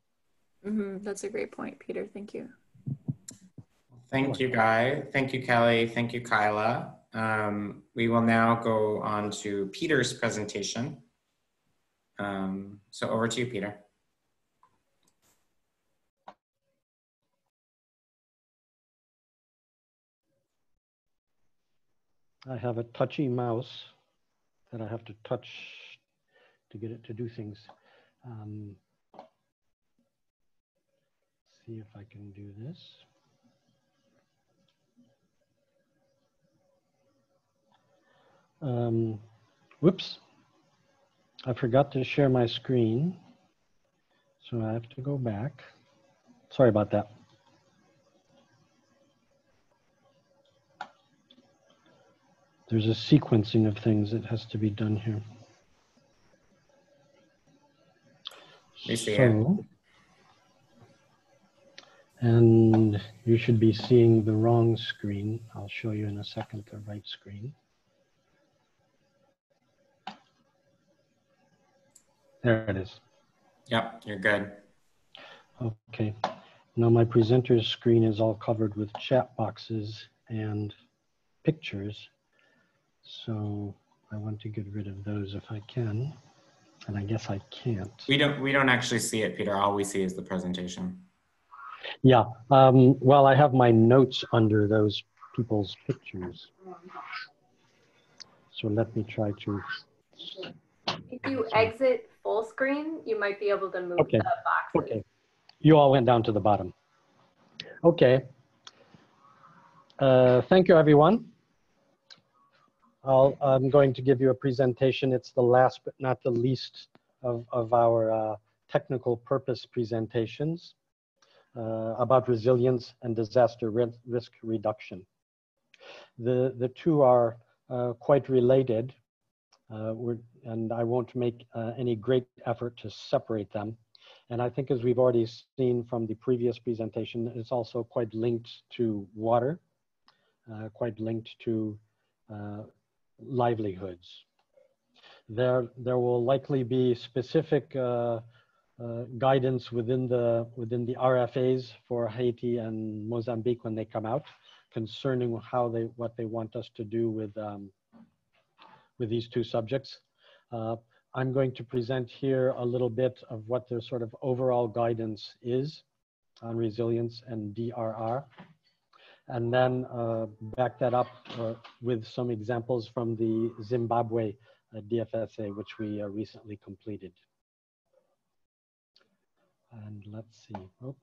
Mm-hmm. That's a great point, Peter. Thank you. Thank you, Guy. Thank you, Kelly. Thank you, Kyla. We will now go on to Peter's presentation. So over to you, Peter. I have a touchy mouse that I have to touch to get it to do things. See if I can do this. Whoops. I forgot to share my screen, so I have to go back. Sorry about that. There's a sequencing of things that has to be done here. We see it. And you should be seeing the wrong screen. I'll show you in a second the right screen. There it is. Yep, you're good. Okay. Now my presenter's screen is all covered with chat boxes and pictures. So I want to get rid of those if I can. And I guess I can't. We don't actually see it, Peter. All we see is the presentation. Yeah. Well, I have my notes under those people's pictures. So let me try to. If you exit full screen, you might be able to move the boxes. Okay. You all went down to the bottom. Okay. Thank you, everyone. I'm going to give you a presentation. It's the last but not the least of our technical purpose presentations about resilience and disaster risk reduction. The two are quite related, and I won't make any great effort to separate them. And I think as we've already seen from the previous presentation, it's also quite linked to water, quite linked to livelihoods. There will likely be specific guidance within the RFAs for Haiti and Mozambique when they come out, concerning what they want us to do with these two subjects. I'm going to present here a little bit of what the sort of overall guidance is on resilience and DRR, and then back that up with some examples from the Zimbabwe DFSA, which we recently completed. And let's see. Oh,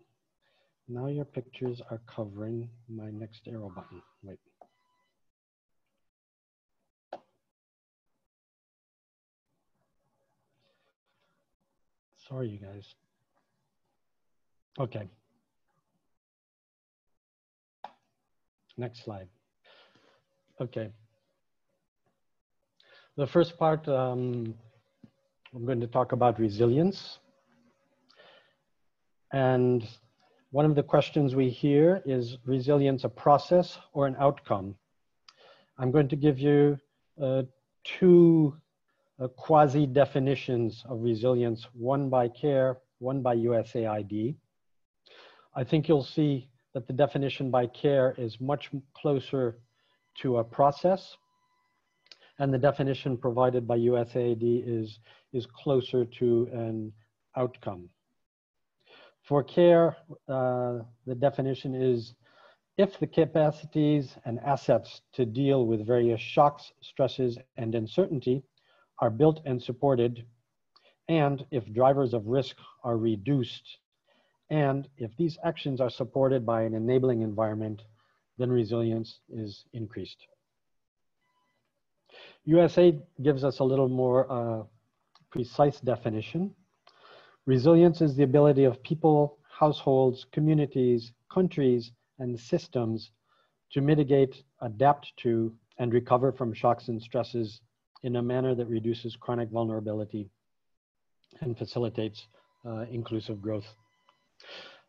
now your pictures are covering my next arrow button. Wait. Sorry, you guys. Okay. Next slide. Okay. The first part I'm going to talk about resilience. And one of the questions we hear is resilience a process or an outcome? I'm going to give you two quasi definitions of resilience, one by CARE, one by USAID. I think you'll see that the definition by CARE is much closer to a process, and the definition provided by USAID is closer to an outcome. For CARE, the definition is if the capacities and assets to deal with various shocks, stresses, and uncertainty are built and supported, and if drivers of risk are reduced, and if these actions are supported by an enabling environment, then resilience is increased. USAID gives us a little more precise definition. Resilience is the ability of people, households, communities, countries, and systems to mitigate, adapt to, and recover from shocks and stresses in a manner that reduces chronic vulnerability and facilitates inclusive growth.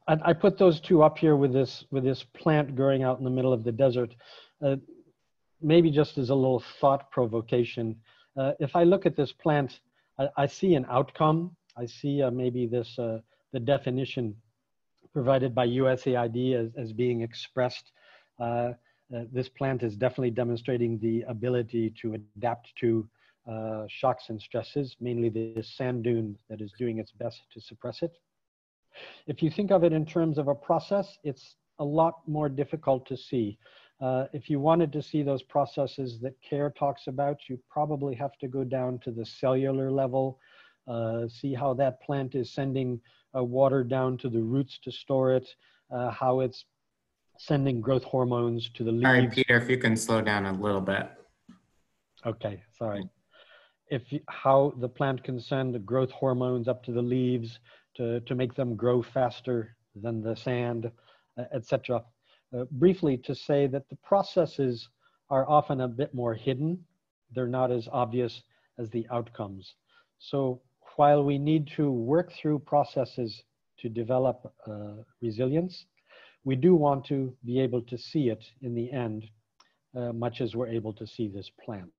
And I put those two up here with this plant growing out in the middle of the desert, maybe just as a little thought provocation. If I look at this plant, I see an outcome. I see maybe this, the definition provided by USAID as being expressed. This plant is definitely demonstrating the ability to adapt to shocks and stresses, mainly the sand dune that is doing its best to suppress it. If you think of it in terms of a process, it's a lot more difficult to see. If you wanted to see those processes that CARE talks about, you probably have to go down to the cellular level, see how that plant is sending water down to the roots to store it, how it's sending growth hormones to the leaves. Sorry, Peter, if you can slow down a little bit. Okay, sorry. How the plant can send the growth hormones up to the leaves to make them grow faster than the sand, etc. Briefly to say that the processes are often a bit more hidden. They're not as obvious as the outcomes. So while we need to work through processes to develop resilience, we do want to be able to see it in the end, much as we're able to see this plant.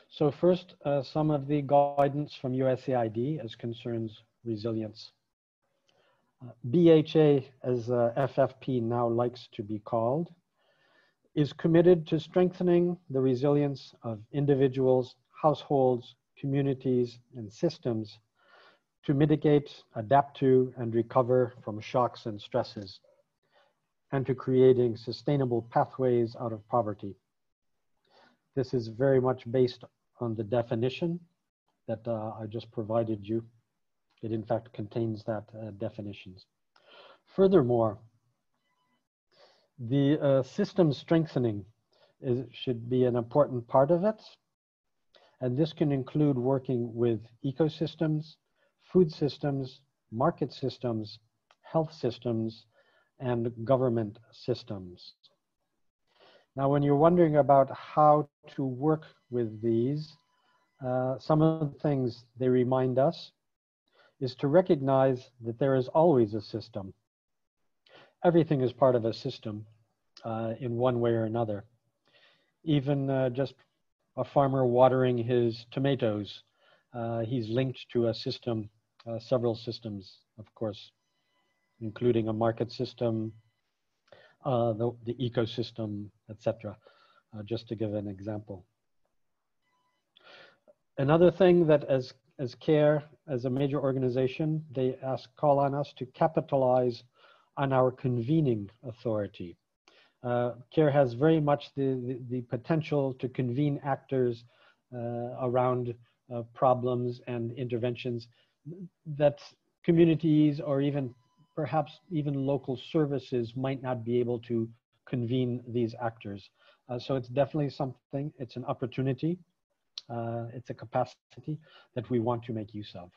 So first, some of the guidance from USAID as concerns resilience. BHA, as FFP now likes to be called, is committed to strengthening the resilience of individuals, households, communities, and systems to mitigate, adapt to, and recover from shocks and stresses, and to creating sustainable pathways out of poverty. This is very much based on the definition that I just provided you. It in fact contains that definitions. Furthermore, the system strengthening should be an important part of it. And this can include working with ecosystems, food systems, market systems, health systems, and government systems. Now, when you're wondering about how to work with these, some of the things they remind us is to recognize that there is always a system. Everything is part of a system in one way or another. Even just a farmer watering his tomatoes, he's linked to a system, several systems, of course, including a market system, the ecosystem, etc., just to give an example. Another thing that as CARE, as a major organization, they call on us to capitalize on our convening authority. CARE has very much the potential to convene actors around problems and interventions that communities or even perhaps even local services might not be able to convene these actors. So it's definitely something, it's an opportunity, it's a capacity that we want to make use of.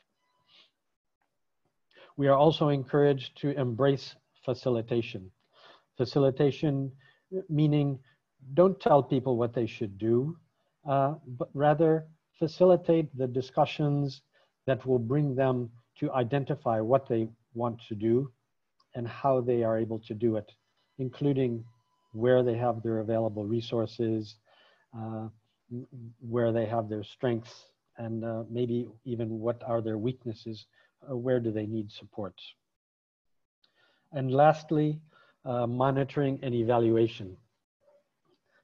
We are also encouraged to embrace facilitation. Facilitation meaning don't tell people what they should do, but rather facilitate the discussions that will bring them to identify what they want to do and how they are able to do it, including where they have their available resources, where they have their strengths, and maybe even what are their weaknesses, where do they need support. And lastly, monitoring and evaluation.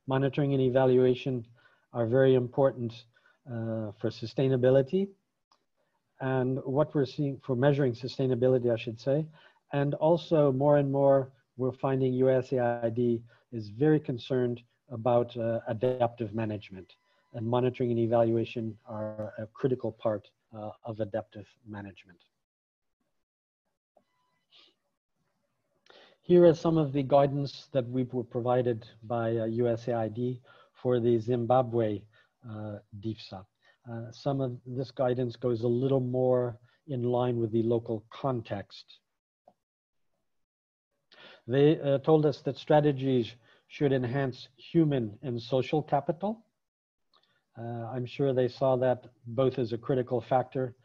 Monitoring and evaluation are very important for sustainability, and what we're seeing for measuring sustainability, I should say. And also more and more, we're finding USAID is very concerned about adaptive management, and monitoring and evaluation are a critical part of adaptive management. Here are some of the guidance that we were provided by USAID for the Zimbabwe DFSA. Some of this guidance goes a little more in line with the local context. They told us that strategies should enhance human and social capital. I'm sure they saw that both as a critical factor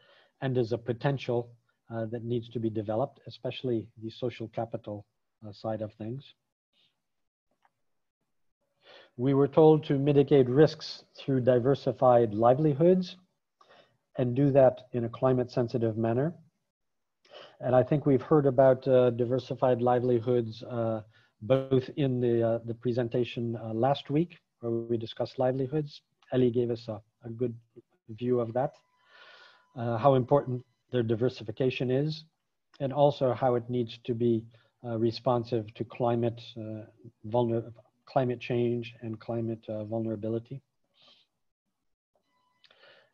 and as a potential that needs to be developed, especially the social capital side of things. We were told to mitigate risks through diversified livelihoods and do that in a climate sensitive manner. And I think we've heard about diversified livelihoods both in the presentation last week, where we discussed livelihoods. Ellie gave us a good view of that, how important their diversification is, and also how it needs to be responsive to climate change and climate vulnerability.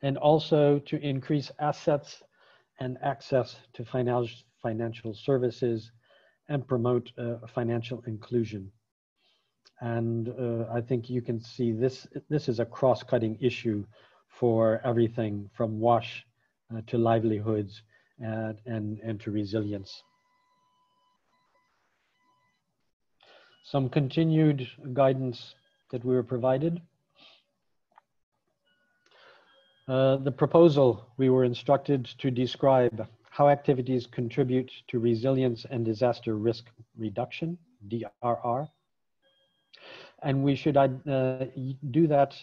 And also to increase assets and access to financial services and promote financial inclusion. And I think you can see this is a cross-cutting issue for everything from WASH to livelihoods and to resilience. Some continued guidance that we were provided. The proposal, we were instructed to describe how activities contribute to resilience and disaster risk reduction, DRR. And we should do that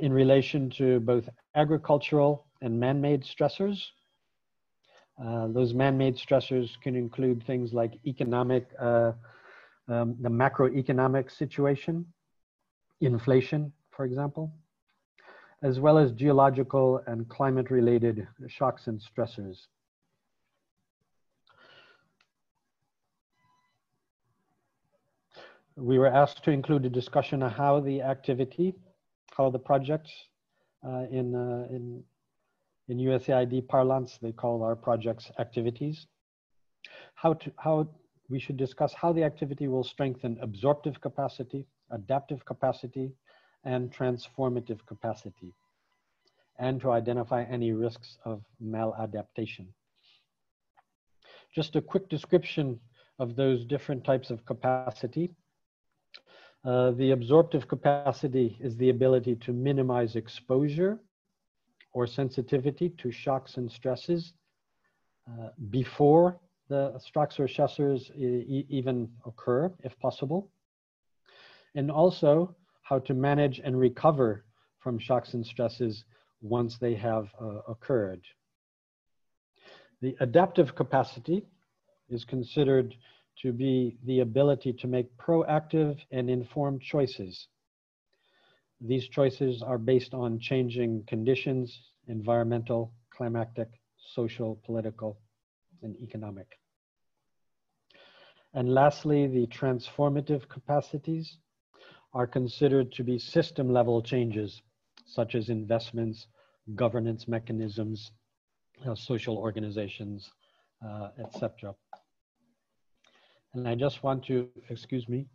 in relation to both agricultural and man-made stressors. Those man-made stressors can include things like economic, the macroeconomic situation, inflation, for example, as well as geological and climate-related shocks and stressors. We were asked to include a discussion of how the activity, how the projects in USAID parlance, they call our projects activities. How we should discuss how the activity will strengthen absorptive capacity, adaptive capacity, and transformative capacity, and to identify any risks of maladaptation. Just a quick description of those different types of capacity. The absorptive capacity is the ability to minimize exposure or sensitivity to shocks and stresses before the shocks or stressors even occur, if possible. And also how to manage and recover from shocks and stresses once they have occurred. The adaptive capacity is considered to be the ability to make proactive and informed choices. These choices are based on changing conditions, environmental, climatic, social, political, and economic. And lastly, the transformative capacities are considered to be system-level changes, such as investments, governance mechanisms, social organizations, etc. And I just want to, excuse me,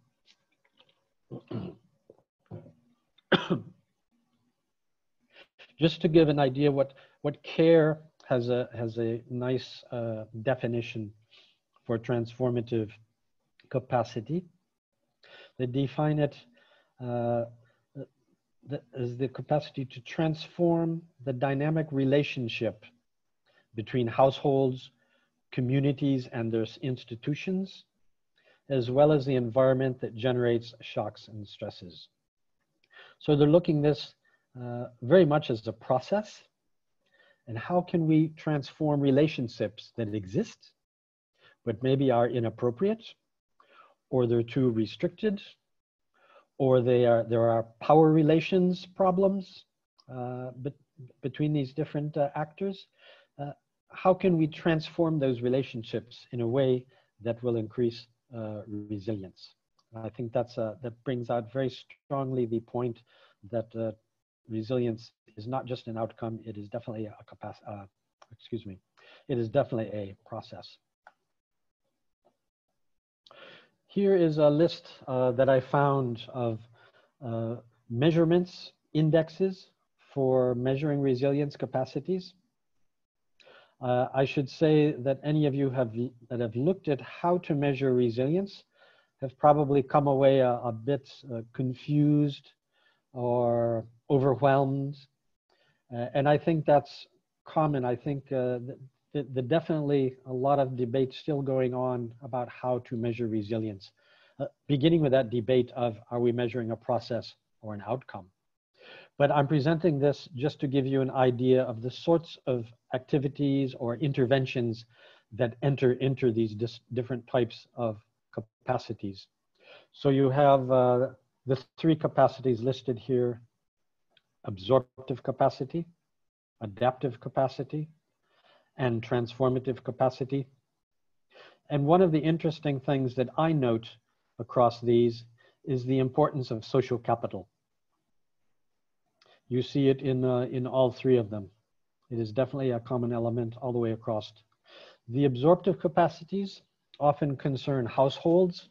just to give an idea what CARE has a nice definition for transformative capacity. They define it is the capacity to transform the dynamic relationship between households, communities, and their institutions, as well as the environment that generates shocks and stresses. So they're looking this very much as a process, and how can we transform relationships that exist, but maybe are inappropriate, or they're too restricted, or there are power relations problems between these different actors. How can we transform those relationships in a way that will increase resilience? I think that brings out very strongly the point that resilience is not just an outcome; it is definitely it is definitely a process. Here is a list that I found of measurements, indexes for measuring resilience capacities. I should say that any of you that have looked at how to measure resilience have probably come away a bit confused or overwhelmed. And I think that's common. I think definitely a lot of debate still going on about how to measure resilience, beginning with that debate of, are we measuring a process or an outcome? But I'm presenting this just to give you an idea of the sorts of activities or interventions that enter into these different types of capacities. So you have the three capacities listed here: absorptive capacity, adaptive capacity, and transformative capacity. And one of the interesting things that I note across these is the importance of social capital. You see it in all three of them. It is definitely a common element all the way across. The absorptive capacities often concern households.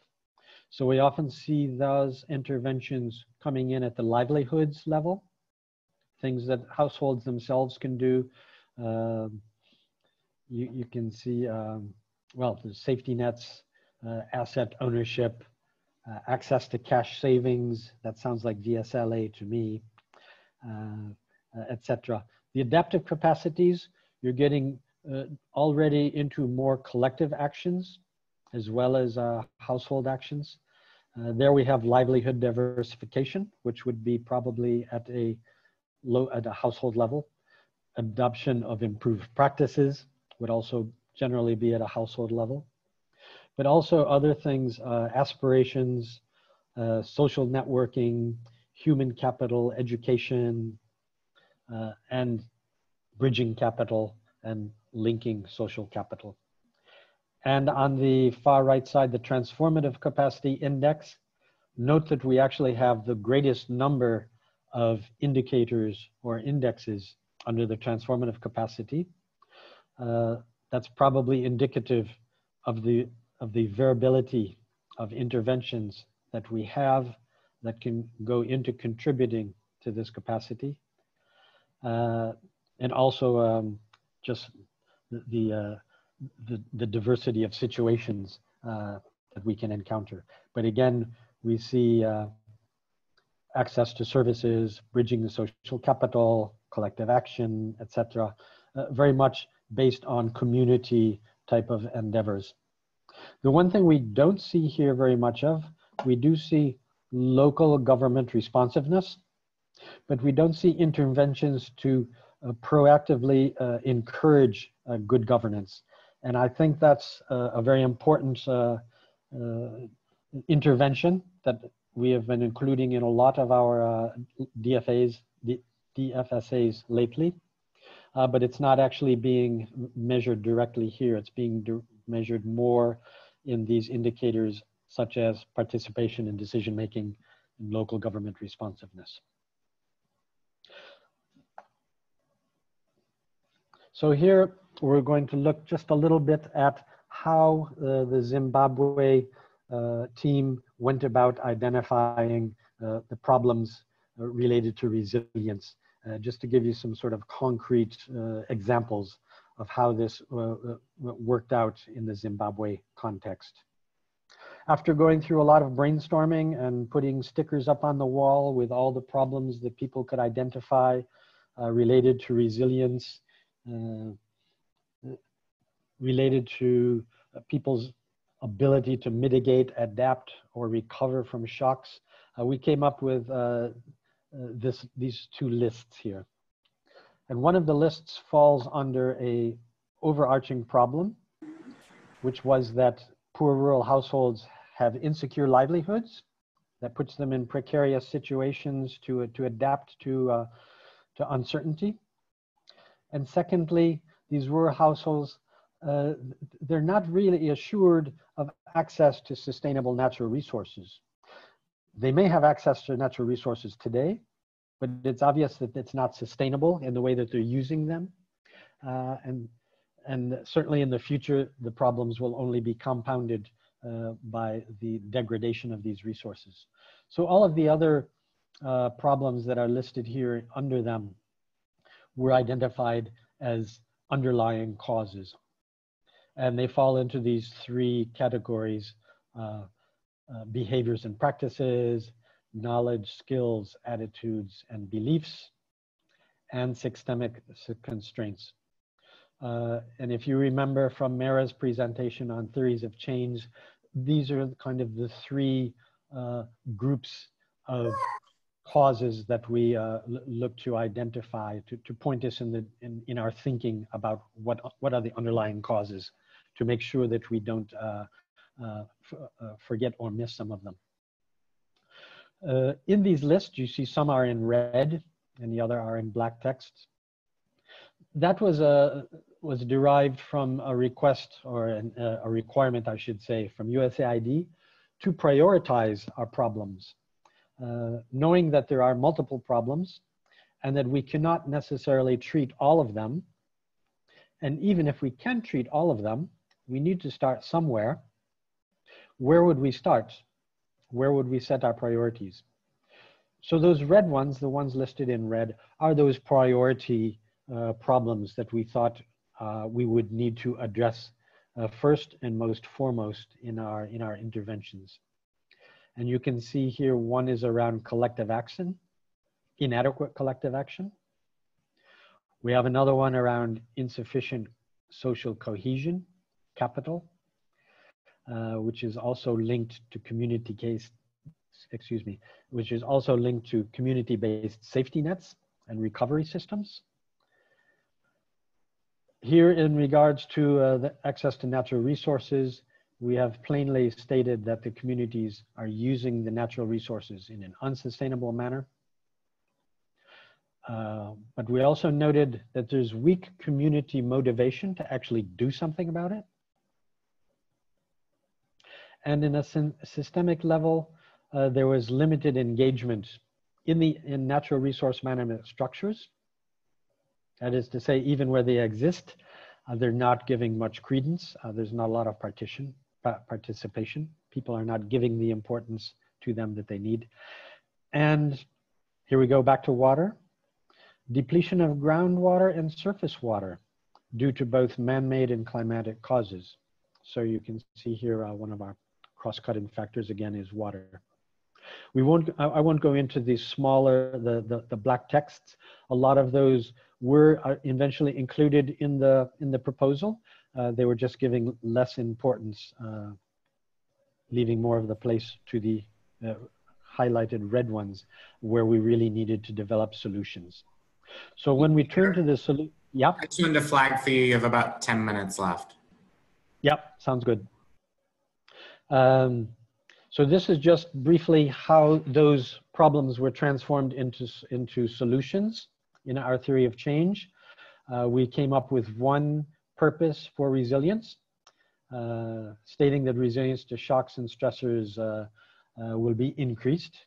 So we often see those interventions coming in at the livelihoods level, things that households themselves can do. You can see, well, the safety nets, asset ownership, access to cash savings. That sounds like DSLA to me, etc. The adaptive capacities, you're getting already into more collective actions as well as household actions. There we have livelihood diversification, which would be probably at a household level. Adoption of improved practices would also generally be at a household level. But also other things, aspirations, social networking, human capital, education, and bridging capital and linking social capital. And on the far right side, the transformative capacity index, note that we actually have the greatest number of indicators or indexes under the transformative capacity. That's probably indicative of the variability of interventions that we have that can go into contributing to this capacity. And also just the diversity of situations that we can encounter. But again, we see access to services, bridging the social capital, collective action, etc., very much based on community type of endeavors. The one thing we don't see here very much of, we do see local government responsiveness, but we don't see interventions to proactively encourage good governance. And I think that's a very important intervention that we have been including in a lot of our DFSAs lately, but it's not actually being measured directly here. It's being measured more in these indicators such as participation in decision-making and local government responsiveness. So here we're going to look just a little bit at how the Zimbabwe team went about identifying the problems related to resilience, just to give you some sort of concrete examples of how this worked out in the Zimbabwe context. After going through a lot of brainstorming and putting stickers up on the wall with all the problems that people could identify related to resilience, related to people's ability to mitigate, adapt, or recover from shocks, we came up with these two lists here. And one of the lists falls under a overarching problem, which was that poor rural households have insecure livelihoods that puts them in precarious situations to adapt to uncertainty. And secondly, these rural households, they're not really assured of access to sustainable natural resources. They may have access to natural resources today, but it's obvious that it's not sustainable in the way that they're using them. And certainly in the future, the problems will only be compounded by the degradation of these resources. So all of the other problems that are listed here under them were identified as underlying causes. And they fall into these three categories: behaviors and practices, knowledge, skills, attitudes, and beliefs, and systemic constraints. And if you remember from Mara's presentation on theories of change, these are kind of the three groups of causes that we look to identify to point us in our thinking about what are the underlying causes, to make sure that we don't forget or miss some of them. In these lists, you see some are in red and the other are in black text. That was derived from a request, or a requirement, I should say, from USAID to prioritize our problems, knowing that there are multiple problems and that we cannot necessarily treat all of them. And even if we can treat all of them, we need to start somewhere. Where would we start? Where would we set our priorities? So those red ones, the ones listed in red, are those priority problems that we thought we would need to address first and most foremost in our interventions. And you can see here, one is around collective action, inadequate collective action. We have another one around insufficient social cohesion, capital, which is also linked to which is also linked to community-based safety nets and recovery systems. Here, in regards to the access to natural resources, we have plainly stated that the communities are using the natural resources in an unsustainable manner. But we also noted that there's weak community motivation to actually do something about it. And in a systemic level, there was limited engagement in natural resource management structures. That is to say, even where they exist, they're not giving much credence. There's not a lot of participation. People are not giving the importance to them that they need. And here we go back to water. Depletion of groundwater and surface water due to both man-made and climatic causes. So you can see here one of our cross-cutting factors again is water. I won't go into the smaller, the black texts. A lot of those were eventually included in the proposal. They were just giving less importance, leaving more of the place to the highlighted red ones where we really needed to develop solutions. So when we turn to the solution, yeah. I just wanted to flag for you, you have about 10 minutes left. Yep, sounds good. So this is just briefly how those problems were transformed into solutions in our theory of change. We came up with one purpose for resilience, stating that resilience to shocks and stressors will be increased.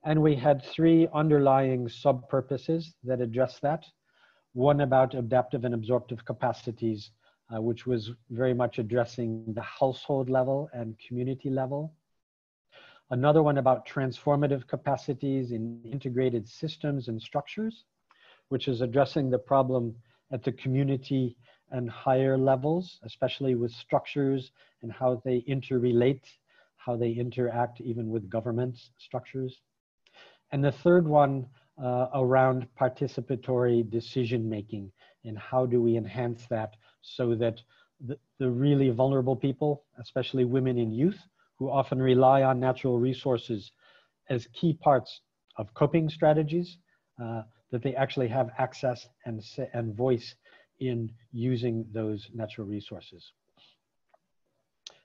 And we had three underlying sub-purposes that address that. One about adaptive and absorptive capacities, which was very much addressing the household level and community level. Another one about transformative capacities in integrated systems and structures, which is addressing the problem at the community and higher levels, especially with structures and how they interrelate how they interact even with government structures. And the third one around participatory decision-making, and how do we enhance that so that the really vulnerable people, especially women and youth, who often rely on natural resources as key parts of coping strategies, that they actually have access and voice in using those natural resources.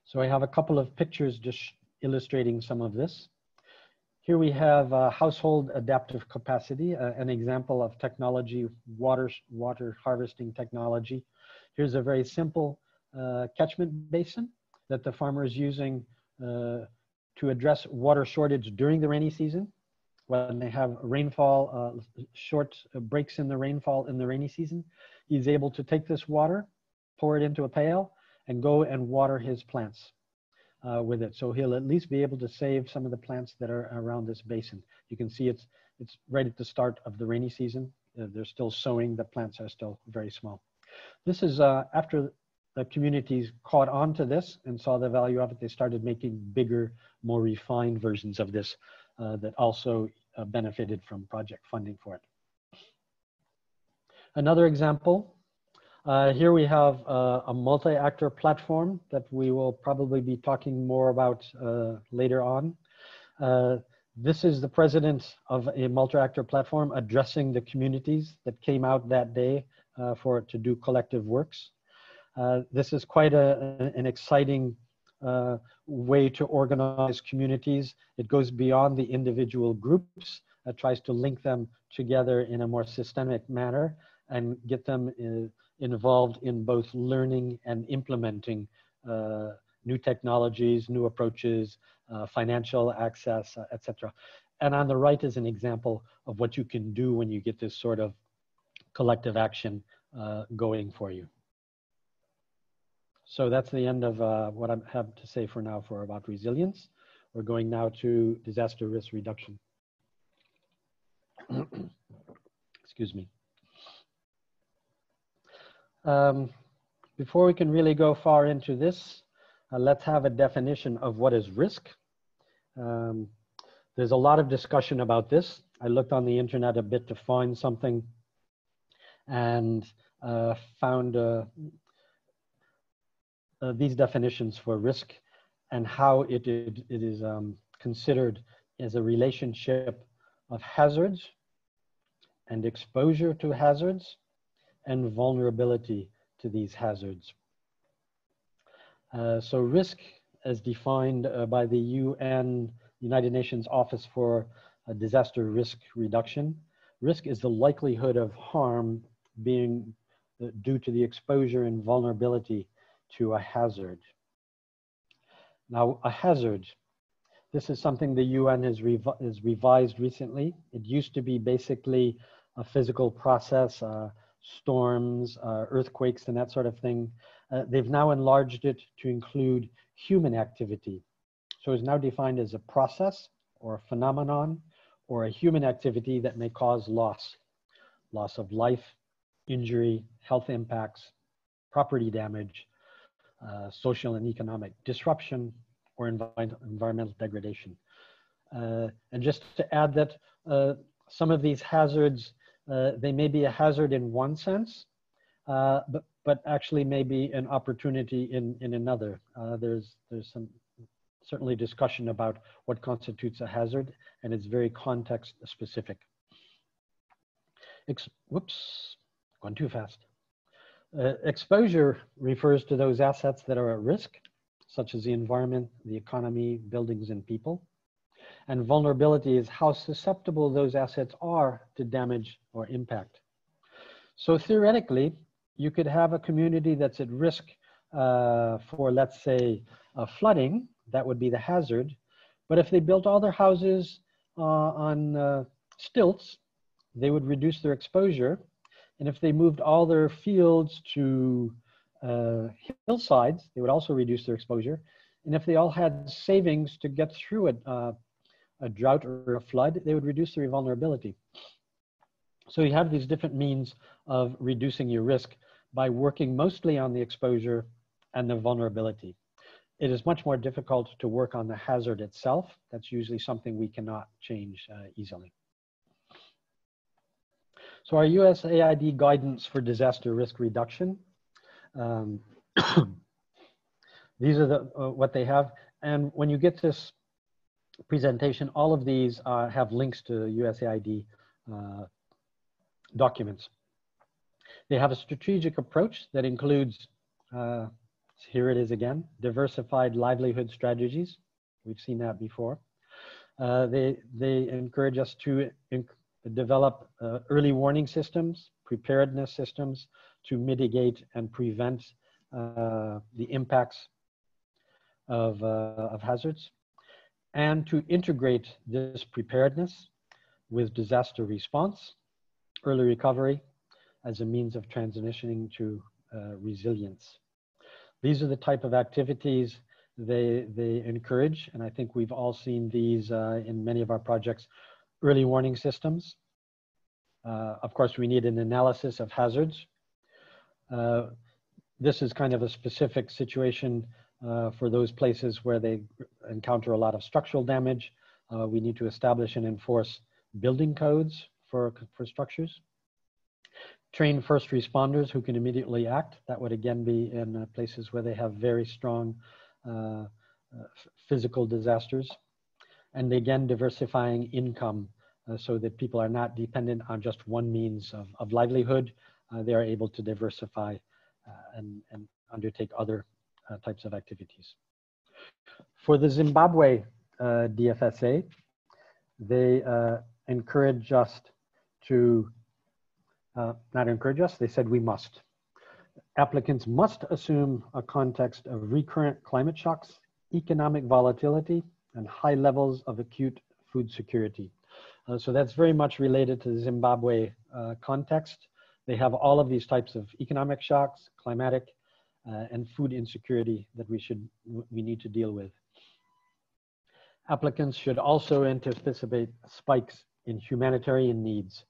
So I have a couple of pictures just illustrating some of this. Here we have household adaptive capacity, an example of technology, water harvesting technology. Here's a very simple catchment basin that the farmer is using to address water shortage during the rainy season. When they have rainfall, short breaks in the rainfall in the rainy season, he's able to take this water, pour it into a pail, and go and water his plants with it. So he'll at least be able to save some of the plants that are around this basin. You can see it's right at the start of the rainy season. They're still sowing, the plants are still very small. This is after the communities caught on to this and saw the value of it, they started making bigger, more refined versions of this that also benefited from project funding for it. Another example, here we have a multi-actor platform that we will probably be talking more about later on. This is the president of a multi-actor platform addressing the communities that came out that day to do collective works. This is quite an exciting way to organize communities. It goes beyond the individual groups, tries to link them together in a more systemic manner and get them involved in both learning and implementing new technologies, new approaches, financial access, etc. And on the right is an example of what you can do when you get this sort of collective action going for you. So that's the end of what I have to say for now about resilience. We're going now to disaster risk reduction. Excuse me. Before we can really go far into this, let's have a definition of what is risk. There's a lot of discussion about this. I looked on the internet a bit to find something and found these definitions for risk and how it is considered as a relationship of hazards and exposure to hazards and vulnerability to these hazards. So risk, as defined by the UN, United Nations Office for Disaster Risk Reduction, risk is the likelihood of harm being due to the exposure and vulnerability to a hazard. Now, a hazard, this is something the UN has revised recently. It used to be basically a physical process, storms, earthquakes, and that sort of thing. They've now enlarged it to include human activity. So it's now defined as a process or a phenomenon or a human activity that may cause loss of life, injury, health impacts, property damage, social and economic disruption, or environmental degradation. And just to add that some of these hazards, they may be a hazard in one sense, but actually may be an opportunity in another. There's some certainly discussion about what constitutes a hazard, and it's very context specific. Whoops, gone too fast. Exposure refers to those assets that are at risk, such as the environment, the economy, buildings, and people. And vulnerability is how susceptible those assets are to damage or impact. So theoretically, you could have a community that's at risk for, let's say, flooding. That would be the hazard. But if they built all their houses on stilts, they would reduce their exposure. And if they moved all their fields to hillsides, they would also reduce their exposure. And if they all had savings to get through a drought or a flood, they would reduce their vulnerability. So you have these different means of reducing your risk by working mostly on the exposure and the vulnerability. it is much more difficult to work on the hazard itself. That's usually something we cannot change easily. So our USAID guidance for disaster risk reduction, these are what they have. And when you get this presentation, all of these have links to USAID documents. They have a strategic approach that includes, here it is again, diversified livelihood strategies. We've seen that before. They encourage us to develop early warning systems, preparedness systems to mitigate and prevent the impacts of hazards, and to integrate this preparedness with disaster response, early recovery, as a means of transitioning to resilience. These are the type of activities they encourage, and I think we've all seen these in many of our projects. Early warning systems. Of course, we need an analysis of hazards. This is kind of a specific situation for those places where they encounter a lot of structural damage. We need to establish and enforce building codes for structures. Train first responders who can immediately act. That would again be in places where they have very strong physical disasters. And again, diversifying income so that people are not dependent on just one means of livelihood. They are able to diversify and undertake other types of activities. For the Zimbabwe DFSA, they encourage us to, not encourage us, they said we must. Applicants must assume a context of recurrent climate shocks, economic volatility, and high levels of acute food security. So that's very much related to the Zimbabwe context. They have all of these types of economic shocks, climatic, and food insecurity that we need to deal with. Applicants should also anticipate spikes in humanitarian needs.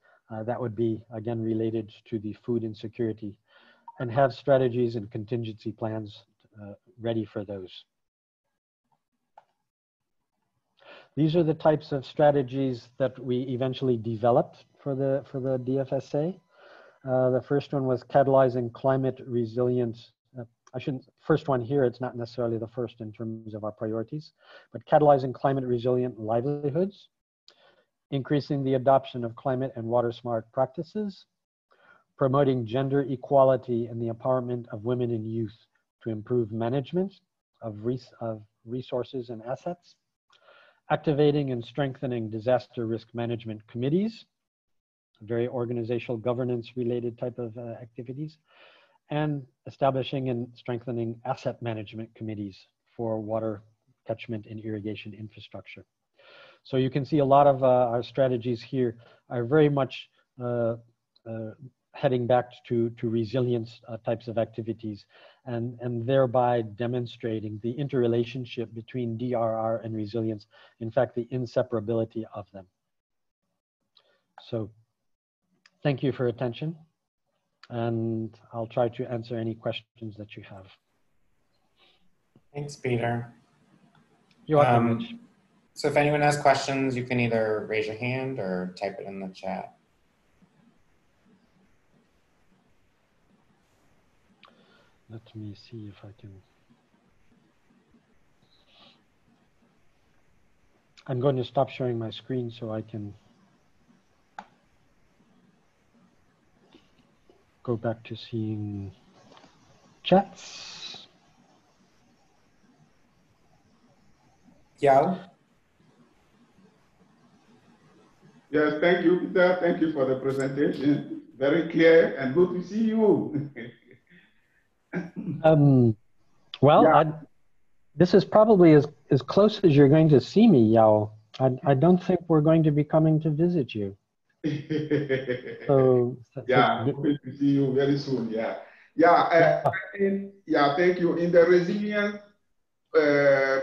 That would be, again, related to the food insecurity, and have strategies and contingency plans ready for those. These are the types of strategies that we eventually developed for the DFSA. The first one was catalyzing climate resilience. First one here, it's not necessarily the first in terms of our priorities, but catalyzing climate resilient livelihoods, increasing the adoption of climate and water smart practices, promoting gender equality and the empowerment of women and youth to improve management of resources and assets, activating and strengthening disaster risk management committees, very organizational governance related type of activities, and establishing and strengthening asset management committees for water catchment and irrigation infrastructure. So you can see a lot of our strategies here are very much heading back to resilience types of activities, and thereby demonstrating the interrelationship between DRR and resilience, in fact, the inseparability of them. So thank you for your attention, and I'll try to answer any questions that you have. Thanks, Peter. You're welcome, Mitch. So if anyone has questions, you can either raise your hand or type it in the chat. Let me see if I can. I'm going to stop sharing my screen so I can go back to seeing chats. Yeah. Yes, thank you, Peter. Thank you for the presentation. Very clear and good to see you. Well, yeah. This is probably as close as you're going to see me, Yao. I don't think we're going to be coming to visit you. So yeah, hoping to see you very soon. Yeah. Yeah, thank you. In the resilience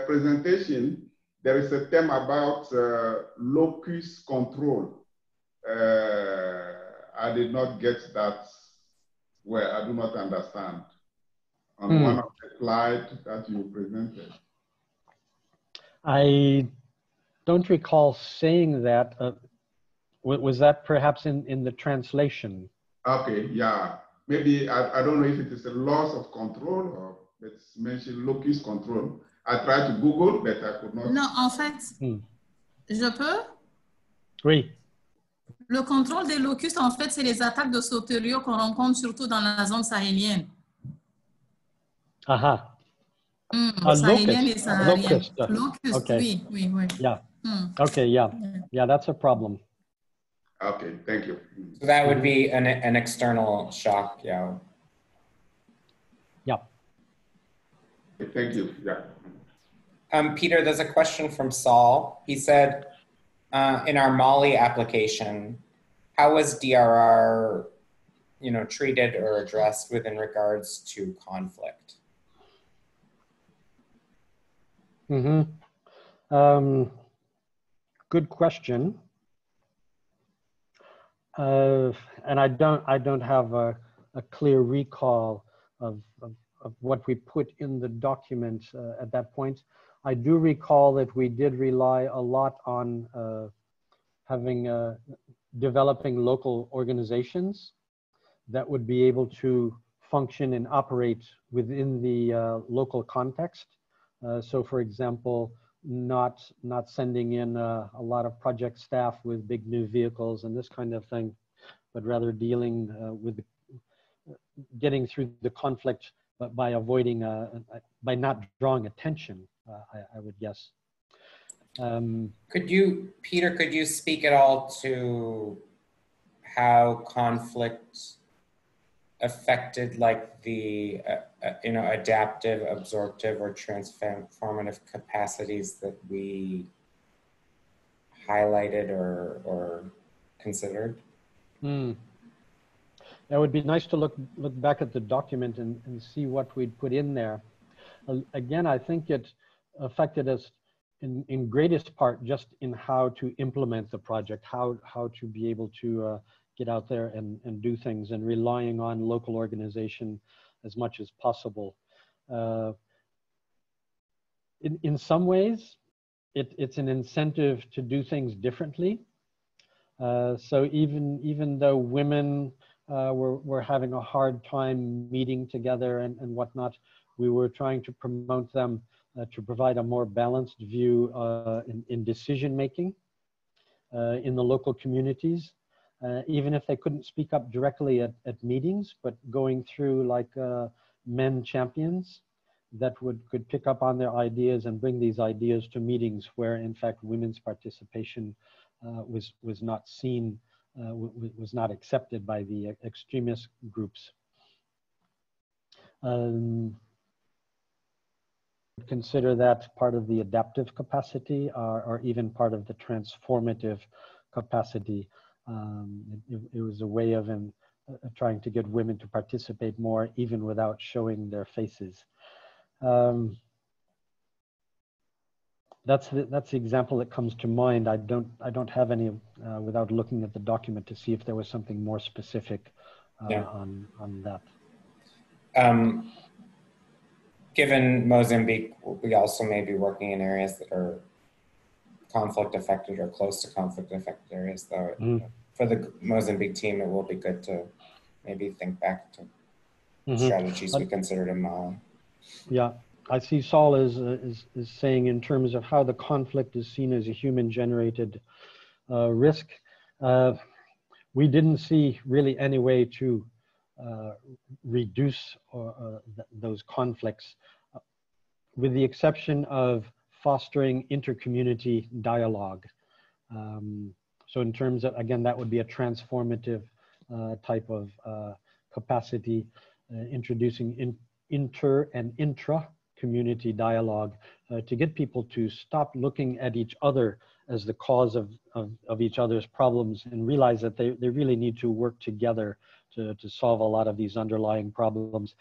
presentation, there is a term about locus control. I did not get that well. I do not understand. On one of the slide that you presented. I don't recall saying that. Was that perhaps in the translation? Okay, yeah. Maybe, I don't know if it is a loss of control or it's mentioned locus control. I tried to Google, but I could not. Non, en fait, je peux? Oui. Le contrôle des locustes, en fait, c'est les attaques de sauteriaux qu'on rencontre surtout dans la zone sahélienne. Aha. Sahélienne et saharienne. Locust. Okay. Oui, oui, oui. Yeah. Okay, yeah. Yeah, that's a problem. Okay, thank you. So that would be an external shock, yeah. Yeah. Thank you, yeah. Peter, there's a question from Saul. He said, in our Mali application, how was DRR, treated or addressed within regards to conflict? Good question. And I don't have a clear recall of what we put in the document at that point. I do recall that we did rely a lot on developing local organizations that would be able to function and operate within the local context. So for example, not sending in a lot of project staff with big new vehicles and this kind of thing, but rather dealing with getting through the conflict by avoiding, by not drawing attention, I would guess. Peter, could you speak at all to how conflict affected like the adaptive, absorptive, or transformative capacities that we highlighted or considered? It would be nice to look back at the document and see what we'd put in there. Again, I think it affected us in greatest part just in how to implement the project, how to be able to get out there and do things, and relying on local organization as much as possible. In some ways, it's an incentive to do things differently. So even though women were having a hard time meeting together and whatnot, we were trying to promote them to provide a more balanced view in decision making in the local communities. Even if they couldn't speak up directly at meetings, but going through like men champions that could pick up on their ideas and bring these ideas to meetings where in fact women's participation was not seen, was not accepted by the extremist groups. Consider that part of the adaptive capacity or even part of the transformative capacity. It was a way of trying to get women to participate more, even without showing their faces. That's the example that comes to mind. I don't have any without looking at the document to see if there was something more specific on that. Given Mozambique, we also may be working in areas that are conflict affected or close to conflict affected areas, though. For the Mozambique team, it will be good to maybe think back to strategies we considered in Mali. Yeah, I see Saul is saying in terms of how the conflict is seen as a human-generated risk. We didn't see really any way to reduce those conflicts, with the exception of fostering inter-community dialogue. So in terms of, again, that would be a transformative type of capacity, introducing inter and intra-community dialogue to get people to stop looking at each other as the cause of each other's problems and realize that they really need to work together to solve a lot of these underlying problems,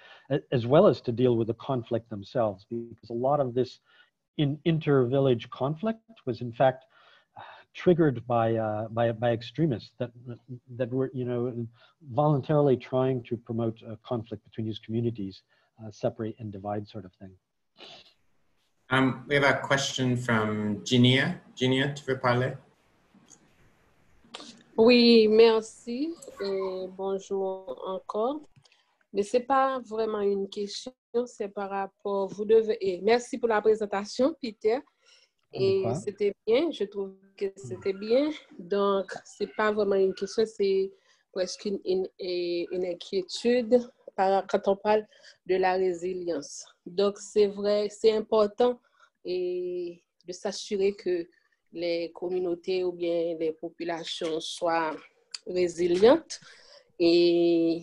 as well as to deal with the conflict themselves, because a lot of this inter-village conflict was in fact triggered by extremists that were voluntarily trying to promote a conflict between these communities separate and divide sort of thing. We have a question from Ginia. Ginia, tu veux parler? Oui, merci et bonjour encore. Mais ce n'est pas vraiment une question, c'est par rapport, vous devez, et merci pour la présentation, Peter. Et c'était bien, je trouve que c'était bien. Donc, ce n'est pas vraiment une question, c'est presque une inquiétude quand on parle de la résilience. Donc, c'est vrai, c'est important et de s'assurer que les communautés ou bien les populations soient résilientes. Et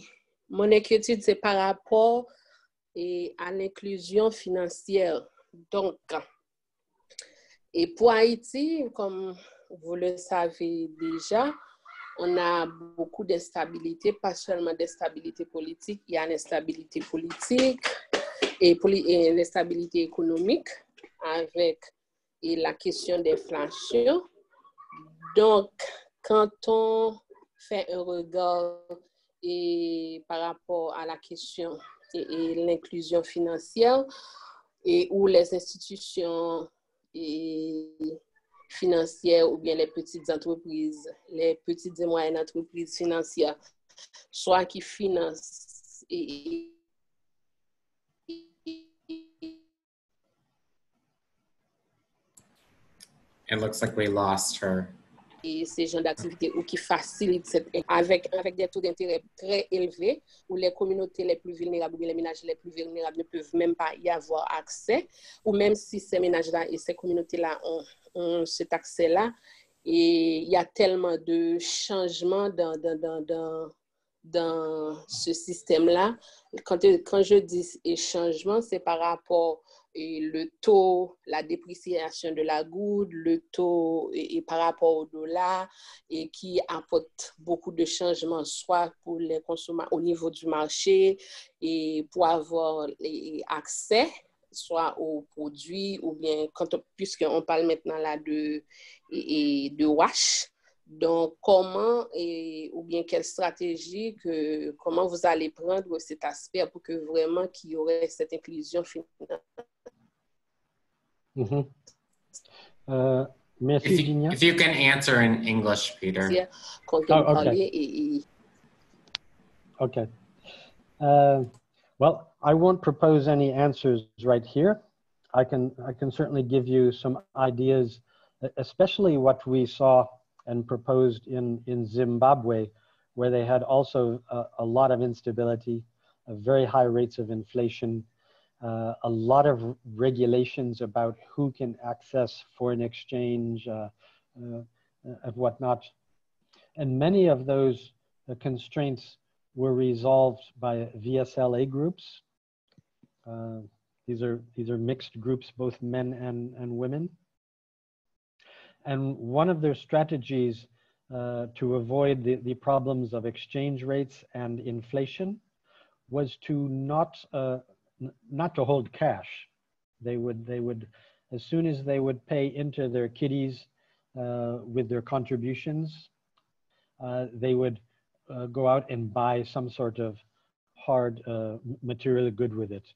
mon inquiétude, c'est par rapport à l'inclusion financière. Donc, et pour Haïti, comme vous le savez déjà, on a beaucoup d'instabilité, pas seulement d'instabilité politique, il y a l'instabilité politique et l'instabilité économique avec la question d'inflation. Donc, quand on fait un regard par rapport à la question et l'inclusion financière et où les institutions financières ou bien les petites entreprises, les petites et moyennes entreprises financières, soit qui financent It looks like we lost her. Et ces genres d'activités ou qui facilitent avec des taux d'intérêt très élevés où les communautés les plus vulnérables ou les ménages les plus vulnérables ne peuvent même pas y avoir accès, ou même si ces ménages-là et ces communautés-là ont cet accès-là, et il y a tellement de changements dans ce système-là. Quand je dis changement, c'est par rapport le taux, la dépréciation de la goutte, le taux et par rapport au dollar, et qui apporte beaucoup de changements, soit pour les consommateurs au niveau du marché et pour avoir accès soit aux produits ou bien puisqu'on parle maintenant là de wash. Donc, comment ou bien quelle stratégie, comment vous allez prendre cet aspect pour que vraiment qu'il y aurait cette inclusion financière? Merci, Ginia. If you can answer in English, Peter. Okay. Well, I won't propose any answers right here. I can certainly give you some ideas, especially what we saw and proposed in Zimbabwe, where they had also a lot of instability, very high rates of inflation, a lot of regulations about who can access foreign exchange and whatnot. And many of those constraints were resolved by VSLA groups. These are mixed groups, both men and women. And one of their strategies to avoid the problems of exchange rates and inflation was to not to hold cash. They would, as soon as they would pay into their kitties with their contributions, they would go out and buy some sort of hard material good with it,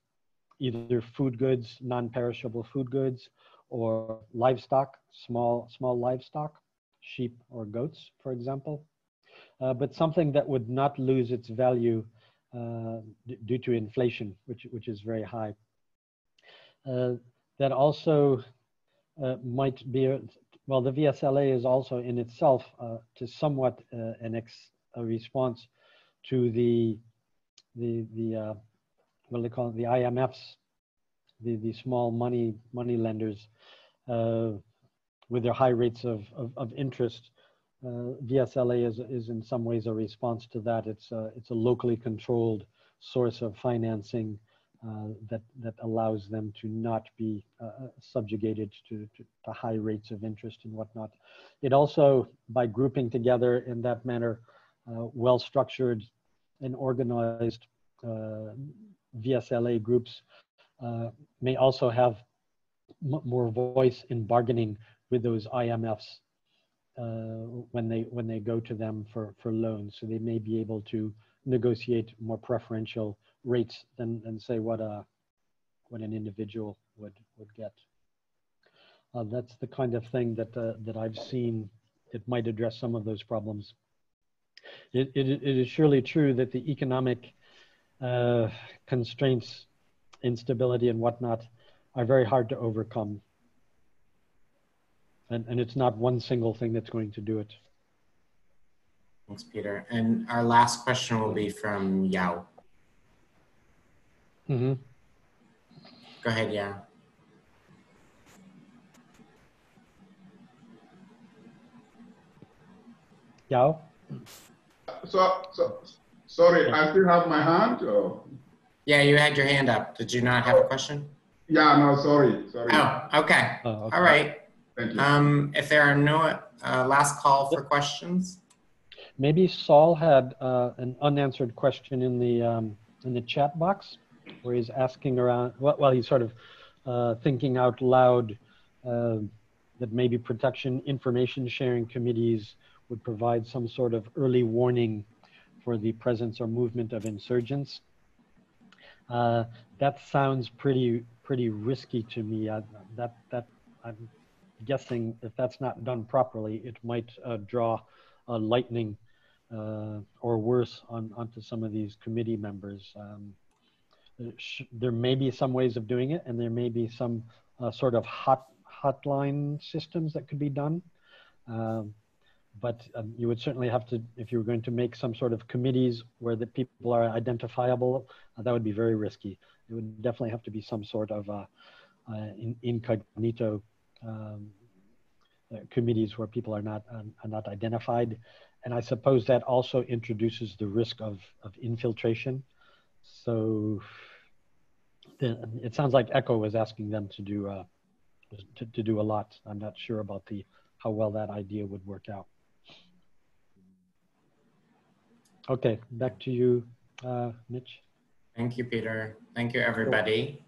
either food goods, non-perishable food goods, or livestock, small livestock, sheep or goats, for example, but something that would not lose its value due to inflation, which is very high. That also might be, well, the VSLA is also in itself to somewhat a response to the what do they call it, the IMFs, the small money lenders with their high rates of interest. VSLA is in some ways a response to that. It's a locally controlled source of financing that allows them to not be subjugated to high rates of interest and whatnot. It also, by grouping together in that manner, well-structured and organized VSLA groups may also have more voice in bargaining with those IMFs when they go to them for loans. So they may be able to negotiate more preferential rates than say what an individual would get. That's the kind of thing that I've seen that might address some of those problems. It is surely true that the economic constraints, instability and whatnot are very hard to overcome. And it's not one single thing that's going to do it. Thanks, Peter. And our last question will be from Yao. Mm-hmm. Go ahead, Yao. Yao? So sorry, I still have my hand. Or? Yeah, you had your hand up. Did you not have a question? Yeah, no, sorry. Oh, okay. Okay. All right. Thank you. If there are no last call for questions. Maybe Saul had an unanswered question in the chat box, where he's asking around. Well, he's sort of thinking out loud that maybe protection information sharing committees would provide some sort of early warning for the presence or movement of insurgents. That sounds pretty risky to me. That I'm guessing if that's not done properly, it might draw lightning or worse onto some of these committee members. There may be some ways of doing it, and there may be some sort of hotline systems that could be done. But you would certainly have to, if you were going to make some sort of committees where the people are identifiable, that would be very risky. It would definitely have to be some sort of incognito committees where people are not identified. And I suppose that also introduces the risk of infiltration. So it sounds like ECHO was asking them to do a lot. I'm not sure about how well that idea would work out. Okay, back to you, Mitch. Thank you, Peter. Thank you, everybody.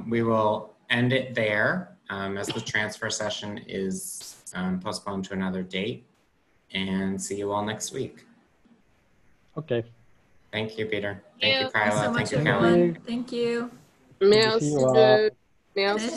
We will end it there as the transfer session is postponed to another date, and see you all next week. Okay. Thank you, Peter. Thank you, Thanks Kyla. so much, Thank you, everyone. Kelly. Thank you. Merci. you all. Merci.